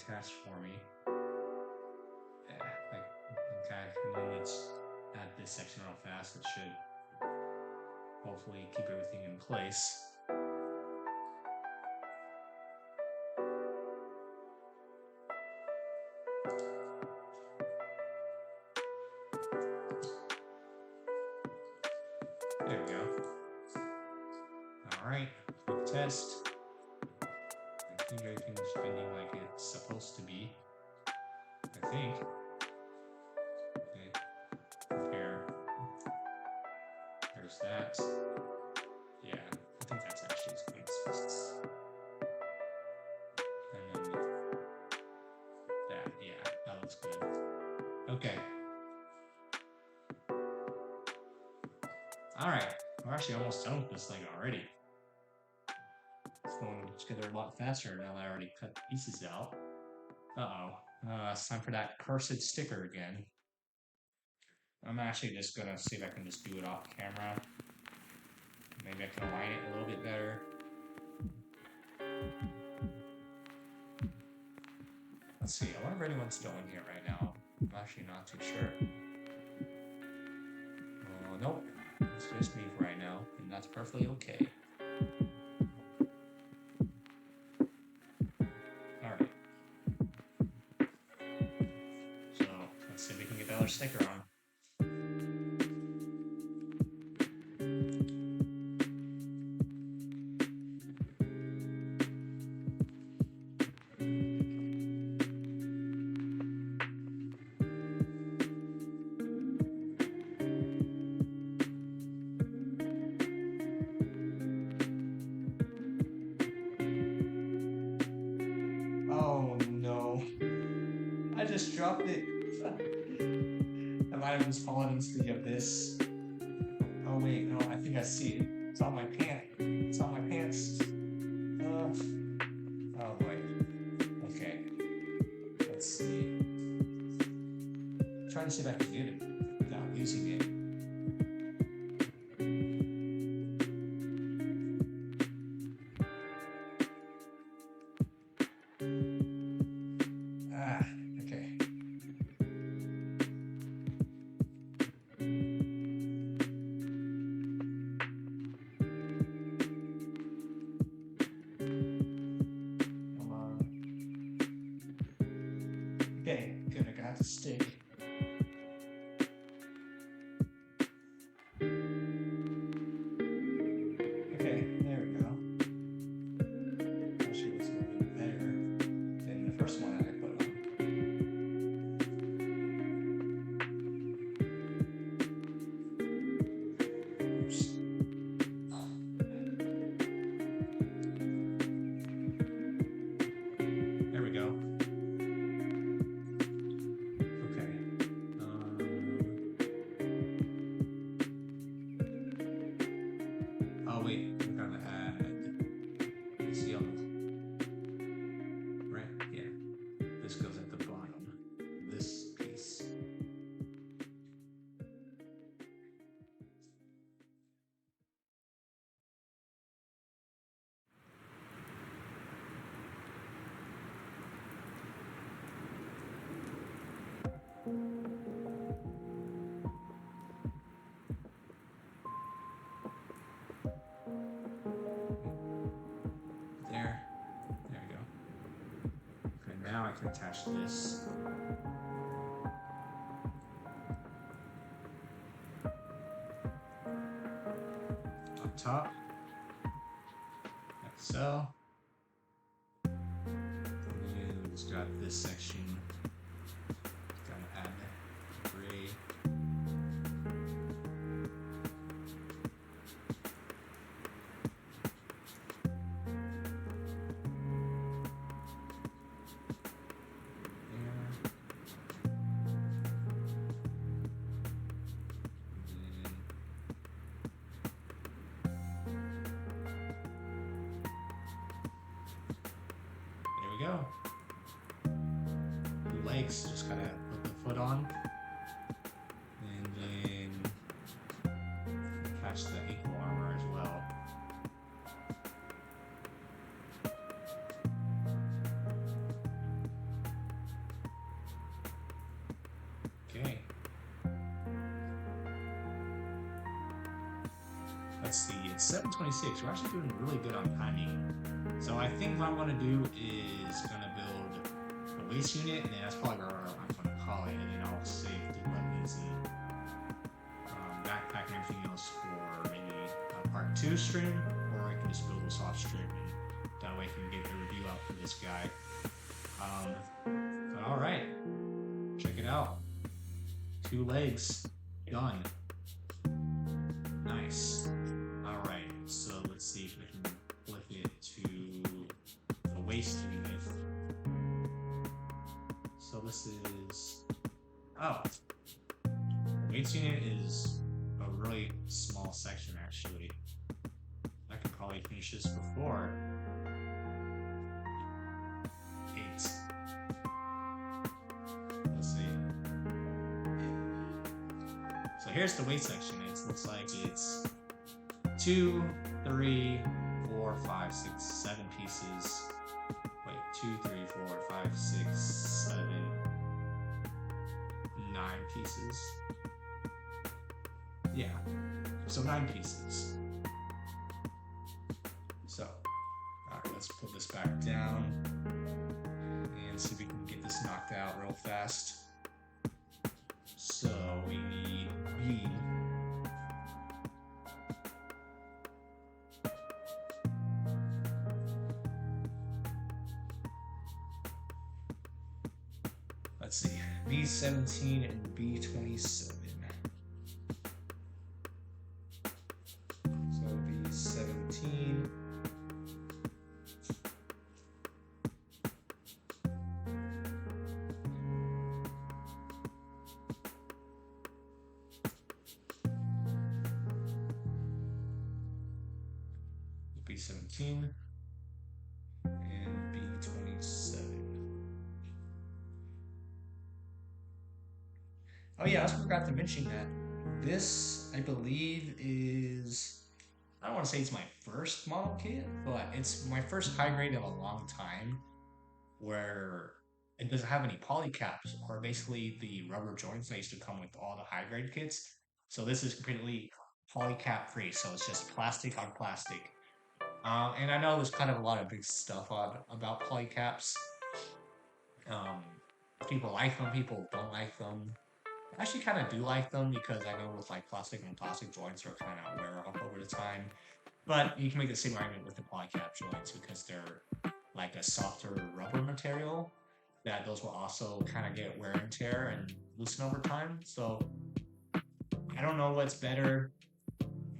Speaker 1: attached for me. Yeah, like, okay, and then let's add this section real fast. It should hopefully keep everything in place. There we go. Alright, quick test. I think everything's spinning like it's supposed to be. I think. Okay. Compare. There's that. Yeah, I think that's actually as good as this. And then that, yeah, that looks good. Okay. Alright, we're actually almost done with this thing already. It's going together a lot faster now that I already cut the pieces out. It's time for that cursed sticker again. I'm actually just gonna see if I can just do it off camera. Maybe I can align it a little bit better. Let's see, I wonder if anyone's still in here right now. I'm actually not too sure. Nope. It's just me for right now, and that's perfectly okay. Alright. So, let's see if we can get the other sticker on. Oh no. I just dropped it. I might have just fallen into the abyss. Oh wait, no, I think I see it. It's on my pants. It's on my pants. Oh boy. Okay. Let's see. I'm trying to see if I can get it without using it. Okay. Come on. Okay, good, I got the stick. Okay, there we go. Actually looks a little bit better than the first one that I put on. Oops. There we go. Okay. Oh wait, we gotta add. See on the right? Yeah. This goes at the bottom. This piece. There we go. Okay, now I can attach this. On top. Like so. And then we just got this section. Gotta add gray. There we go. The legs, just gotta put the foot on. And then attach the ankle armor as well. let's see, it's 7:26. We're actually doing really good on timing. So I think what I'm gonna do is gonna build a waist unit, and then that's probably where I'm gonna call it, and then I'll save the weapons and backpack and everything else for maybe a part 2 stream, or I can just build this off stream, and that way I can get the review out for this guy. But all right, check it out. 2 legs, done. Nice. All right, so let's see if we can flip it to the waist unit. So this is, oh, the waist unit is a really small section actually. I could probably finish this before 8. Let's see. So here's the weight section. It looks like it's 2, 3, 4, 5, 6, 7 pieces. Wait, 2, 3, 4, 5, 6, 7, 9 pieces. Yeah, so 9 pieces. So, alright, let's put this back down and see if we can get this knocked out real fast. So we need B. Let's see, B17 and B27. So B17. B17 and B27. Oh yeah, I also forgot to mention that this, I believe, is, I don't want to say it's my first model kit, but it's my first high grade in a long time where it doesn't have any polycaps, or basically the rubber joints that used to come with all the high grade kits. So this is completely polycap free, so it's just plastic on plastic. And I know there's kind of a lot of big stuff about polycaps. People like them, people don't like them. I actually kind of do like them because I know with like plastic and plastic joints are kind of wear off over the time. But you can make the same argument with the polycap joints because they're like a softer rubber material that those will also kind of get wear and tear and loosen over time. So I don't know what's better.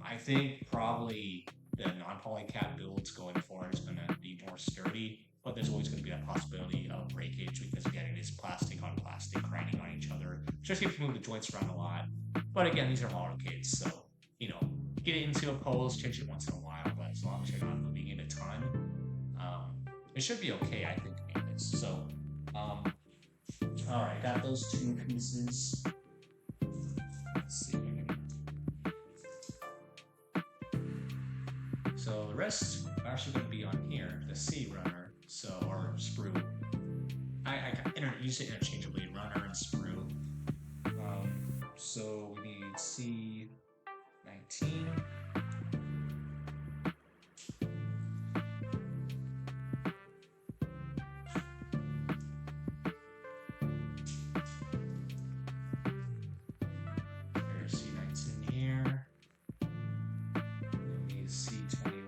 Speaker 1: I think probably the non-polycap builds going forward is going to be more sturdy, but there's always going to be that possibility of breakage because again, it is plastic on plastic grinding on each other, especially if you move the joints around a lot. But again, these are model kits, so you know, get it into a pose, change it once in a while, but as long as you're not moving it a ton, it should be okay, I think, maintenance. So, all right, got those 2 pieces. Let's see. So the rest are actually going to be on here, the C runner, so, or sprue. I use it interchangeably, runner and sprue. So we need C19. There's C19 here. We need C21.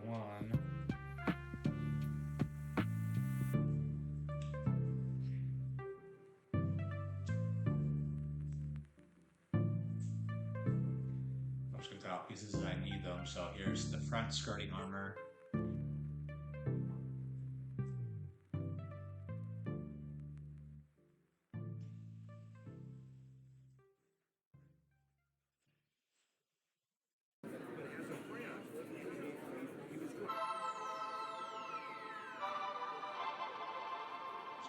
Speaker 1: Pieces as I need them. So here's the front skirting armor.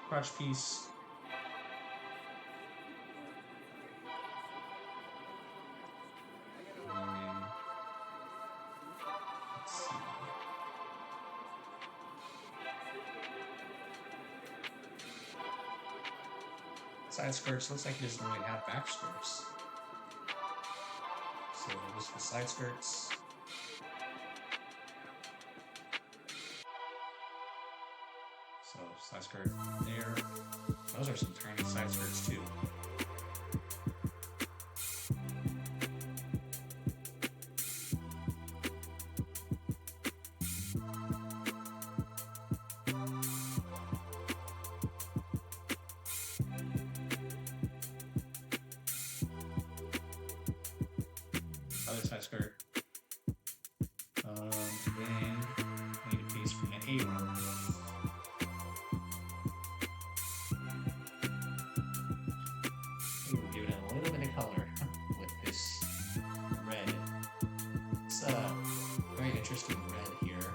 Speaker 1: Crutch piece. Side skirts looks like it doesn't really have back skirts. So just the side skirts. Side skirt there. Those are some tiny side skirts too. Other side skirt. Then I need a piece from the A row. We'll give it a little bit of color with this red. It's a very interesting red here.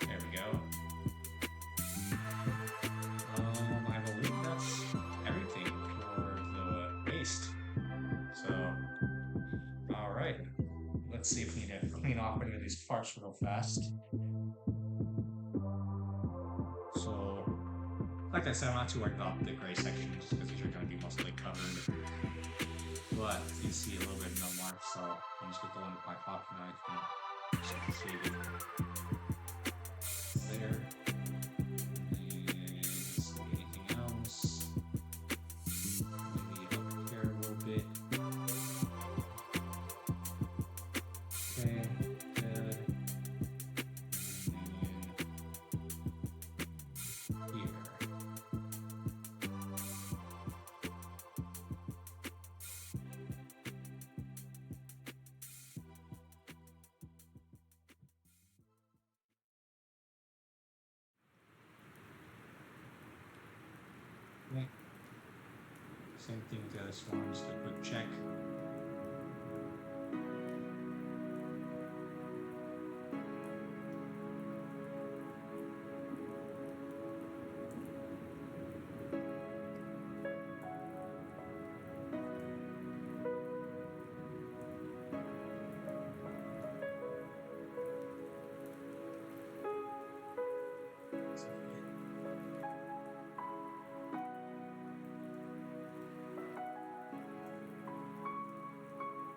Speaker 1: There we go. I believe that's everything for the waist. So, alright. Let's see if we need to clean off any of these parts real fast. So, like I said, I'm not too worried about the gray sections because these are going to be mostly covered. But you see a little bit of no mark, so I'm just going to go in with my pocket knife and just save it there. And see anything else. Maybe up here a little bit. Okay, good. And here. Okay. Same thing with the other one, just a quick check.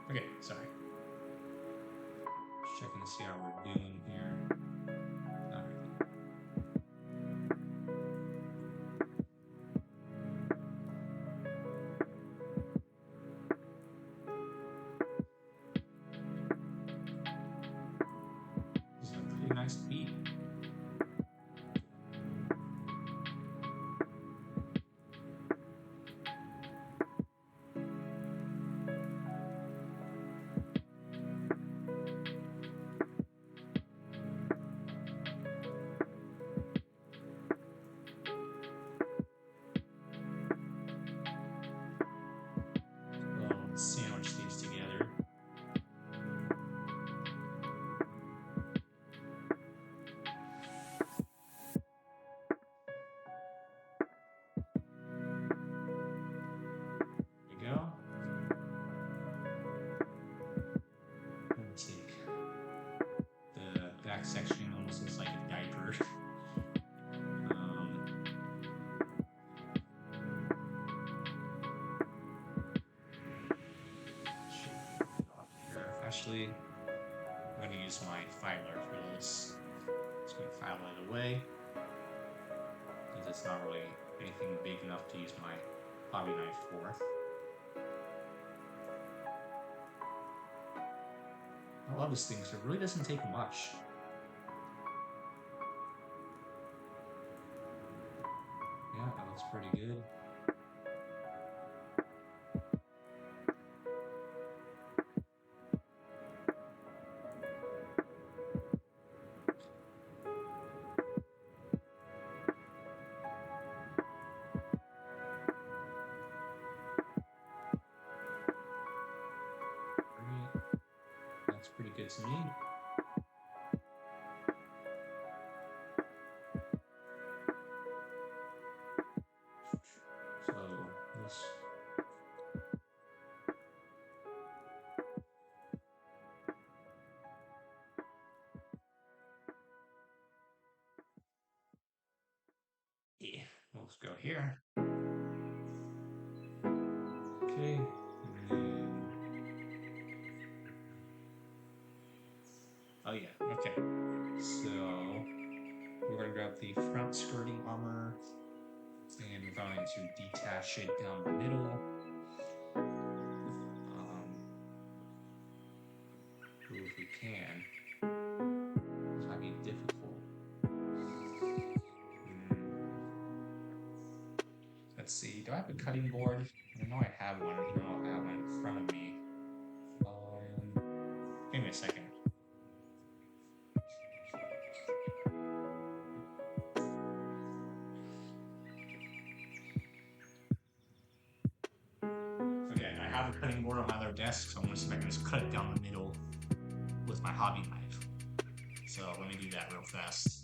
Speaker 1: Okay, sorry. Just checking to see how we're doing here. Not really. This is a pretty nice beat. We'll sandwich these together. There we go. We'll take the back section, almost looks like a diaper. Actually, I'm going to use my filer for this. Just going to file it away because it's not really anything big enough to use my hobby knife for. I love this thing because it really doesn't take much. Yeah, that looks pretty good. That's pretty good to me. So this here. Okay. Oh yeah, okay. So we're gonna grab the front skirting armor and we're going to detach it down the middle. If we can. This might be difficult. Let's see, do I have a cutting board? I know I have one, I don't have one in front of me. Give me a second. Okay, I have a cutting board on my other desk, so I'm gonna see if I can just cut it down the middle with my hobby knife. So let me do that real fast.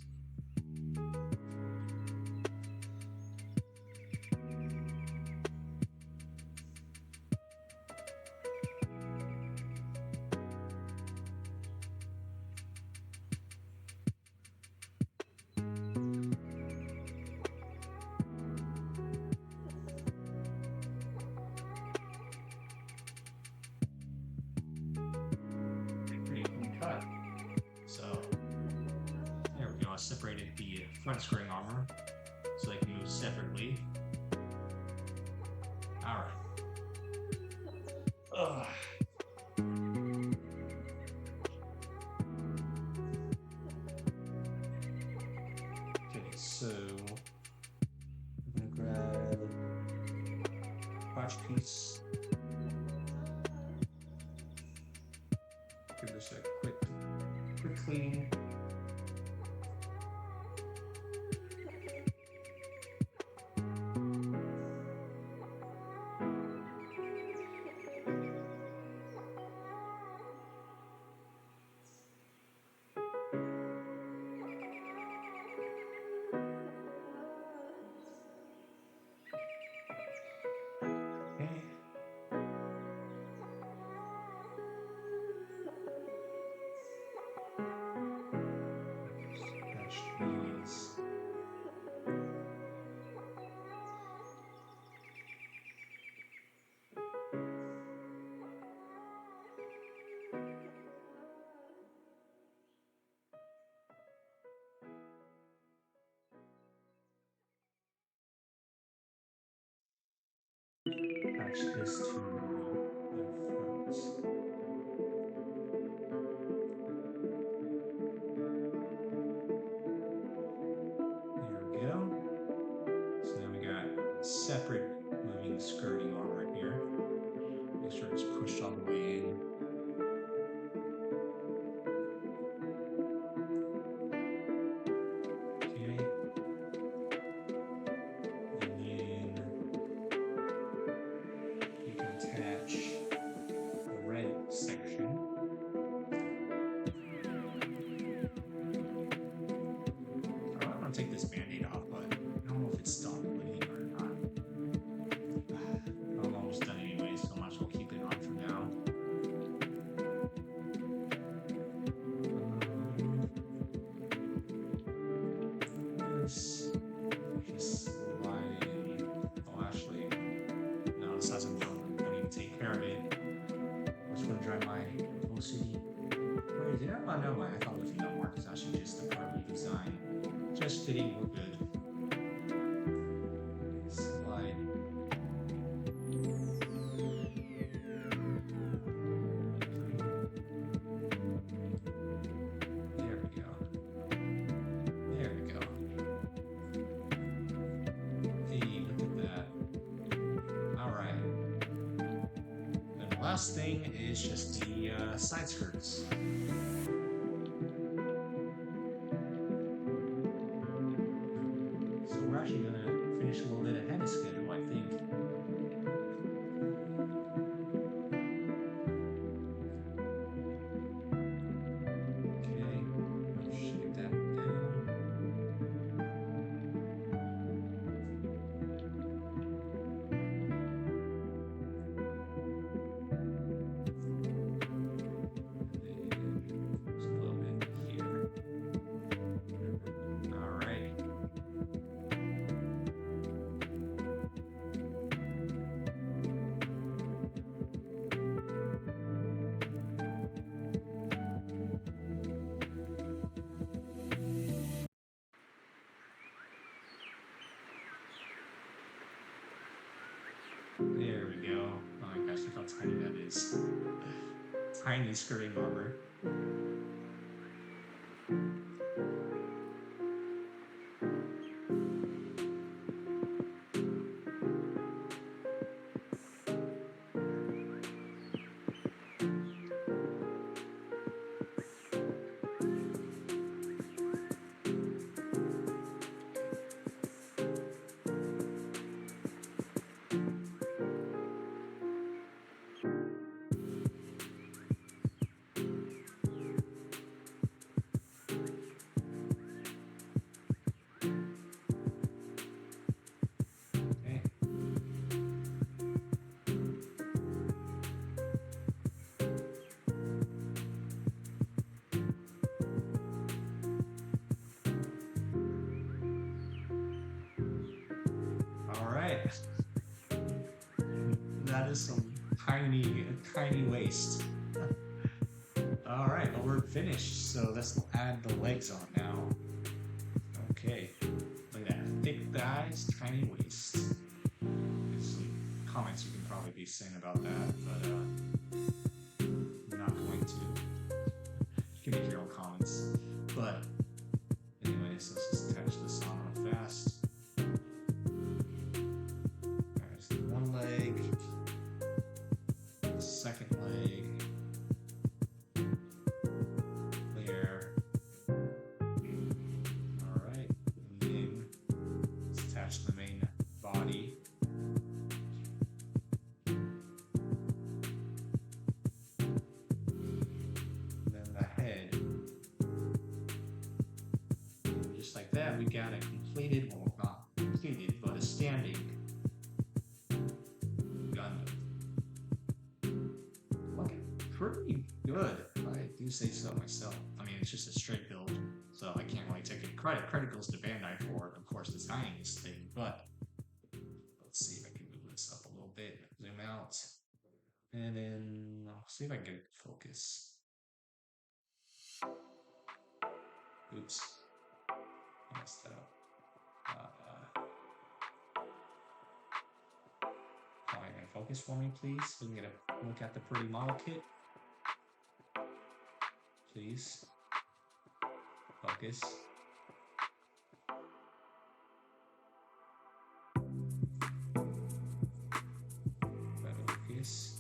Speaker 1: Pretty clean cut. So there we go. I separated the front skirting armor so they can move separately. All right. Ugh. Okay, so I'm gonna grab crotch piece. Give this a quick clean. Okay. Scratch these. Attach this to the front. There we go. So now we got separate moving skirting armor here. Make sure it's pushed all the way in. Okay. And then you can attach the red section. I'm gonna take this band-aid off, but I don't know if it's still bleeding or not. I'm almost done anyway, so I might as well keep it on for now. This just sliding. Oh, actually, no, this hasn't done. I don't need to take care of it. I'm just gonna dry my OCD. Wait, did I? Oh, no, I thought it was no mark. It's actually just the part redesign. Just kidding, we're good. Slide. There we go. There we go. Hey, look at that. All right. And the last thing is just the side skirts. So we're actually gonna finish a little bit ahead of schedule, I think. Okay, I'll shake that down. There we go. Oh my gosh, look how tiny that is. Tiny skirting armor. Okay. All right. That is some tiny waist. All right, well, we're finished. So let's add the legs on now. Okay. Look at that. Thick thighs, tiny waist. There's some comments you can probably be saying about that, but I'm not going to. You can make your own comments. But anyways, let's just attach this on real fast. There's one leg, the second leg, there. Alright, and then let's attach the main body. Then the head. And just like that, we got a completed, well, not completed, but a standing Gundam. Looking pretty good, if I do say so myself. I mean, it's just a straight build, so I can't really take any credit. Credit goes to Bandai for, of course, designing this thing, but let's see if I can move this up a little bit, zoom out, and then I'll see if I can get it to focus. Oops, I messed that up. Probably gonna focus for me, please, so we can get a look at the pretty model kit. Please. Focus. Focus.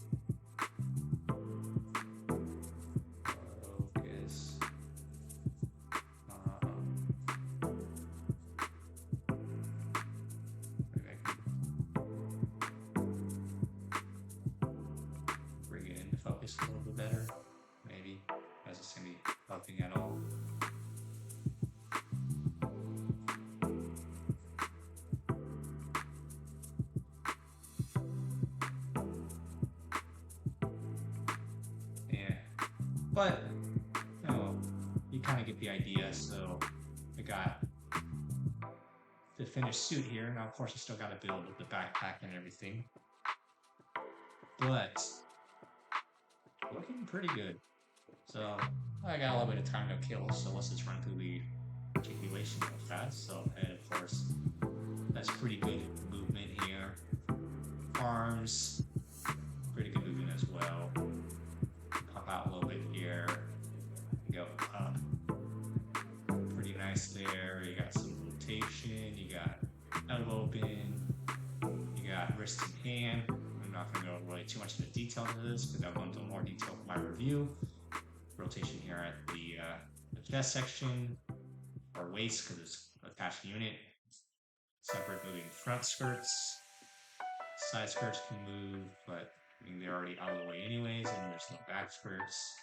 Speaker 1: Focus. Bring it into focus a little bit better, maybe, as it's gonna be helping at all. Yeah, but you kind of get the idea. So I got the finished suit here. Now, of course, I still got to build the backpack and everything, but looking pretty good. So I got a little bit of time to kill, so let's just run through the articulation real fast. So, and of course, that's pretty good movement here. Arms, pretty good movement as well. Pop out a little bit here. Go up. Pretty nice there. You got some rotation. You got elbow bend. You got wrist and hand. I'm not going to go really too much into detail into this because I'll go into more detail for my review. Rotation here at the chest section, or waist because it's attached unit. Separate moving front skirts. Side skirts can move, but I mean they're already out of the way anyways, and there's no back skirts.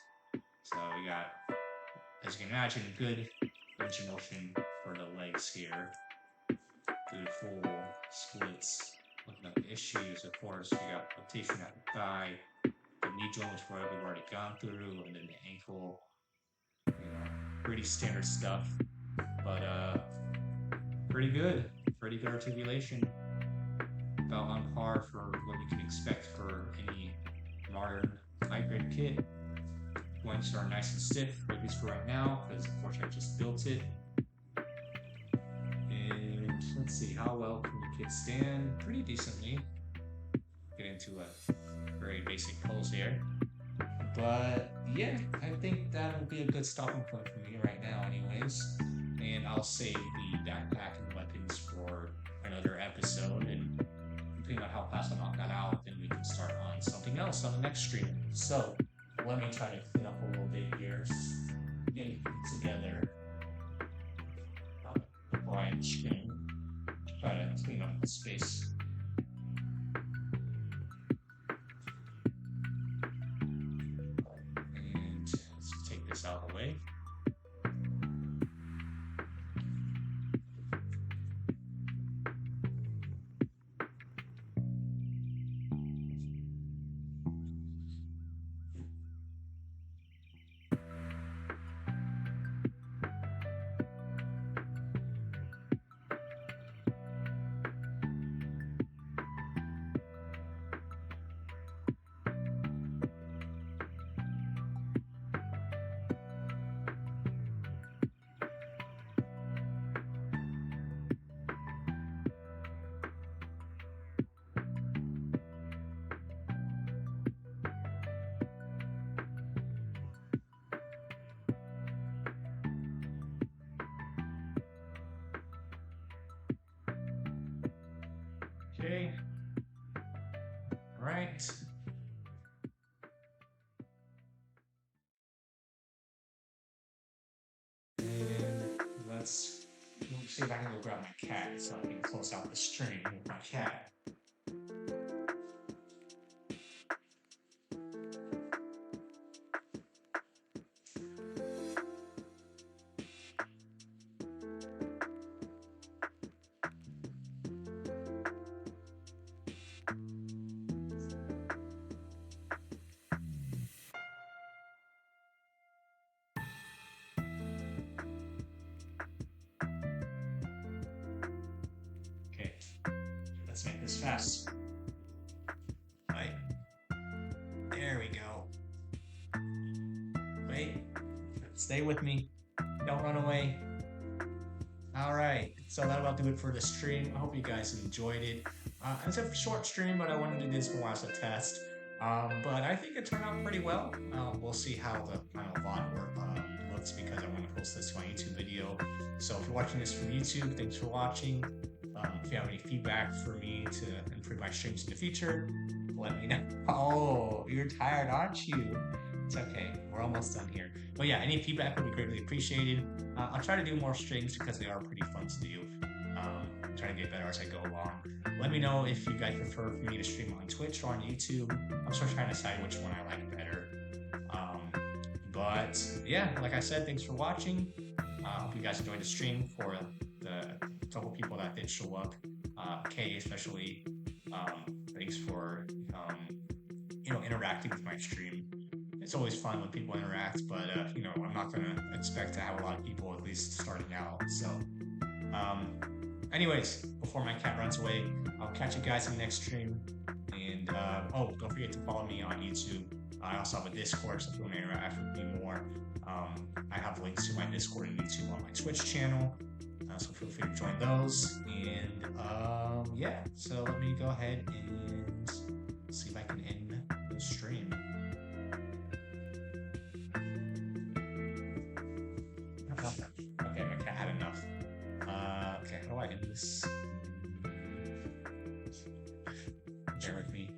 Speaker 1: So we got, as you can imagine, good range of motion for the legs here. Good full splits. Looking at the issues, of course, we got rotation at the thigh, the knee joint, which we've already gone through, and then the ankle. Pretty standard stuff, but pretty good articulation. About on par for what you can expect for any modern high-grade kit. Joints are nice and stiff, at least for right now, because of course I just built it. And let's see, how well can the kit stand? Pretty decently. Getting into a very basic pose here. But yeah, I think that will be a good stopping point for me right now, anyways. And I'll save the backpack and weapons for another episode. And depending on how fast I knock that out, then we can start on something else on the next stream. So let me try to clean up a little bit here, get it together before I stream. Try to clean up the space. And let's take this out of the way. Okay. All right. And let's see if I can go grab my cat so I can close out the stream with my cat. Okay, let's make this fast. Right. There we go. Wait, stay with me. Don't run away. All right, so that'll about do it for the stream. I hope you guys enjoyed it. It's a short stream, but I wanted to do this more as a test. But I think it turned out pretty well. We'll see how the final VOD looks because I want to post this to my YouTube video. So if you're watching this from YouTube, thanks for watching. If you have any feedback for me to improve my streams in the future, let me know. Oh, you're tired, aren't you? It's okay. We're almost done here. But yeah, any feedback would be greatly appreciated. I'll try to do more streams because they are pretty fun to do. I'm trying to get better as I go along. Let me know if you guys prefer for me to stream on Twitch or on YouTube. I'm still trying to decide which one I like better. But yeah, like I said, thanks for watching. I hope you guys enjoyed the stream. For the couple people that did show up, Kay especially, thanks for interacting with my stream. It's always fun when people interact, but I'm not gonna expect to have a lot of people, at least starting out. So anyways, before my cat runs away, I'll catch you guys in the next stream. And don't forget to follow me on YouTube. I also have a Discord, so if you want to interact with me more, I have links to my Discord and YouTube on my Twitch channel, so feel free to join those. And yeah, so let me go ahead and see if I can end the stream. Okay, my cat had enough. Okay, how do I end this? Bear with me.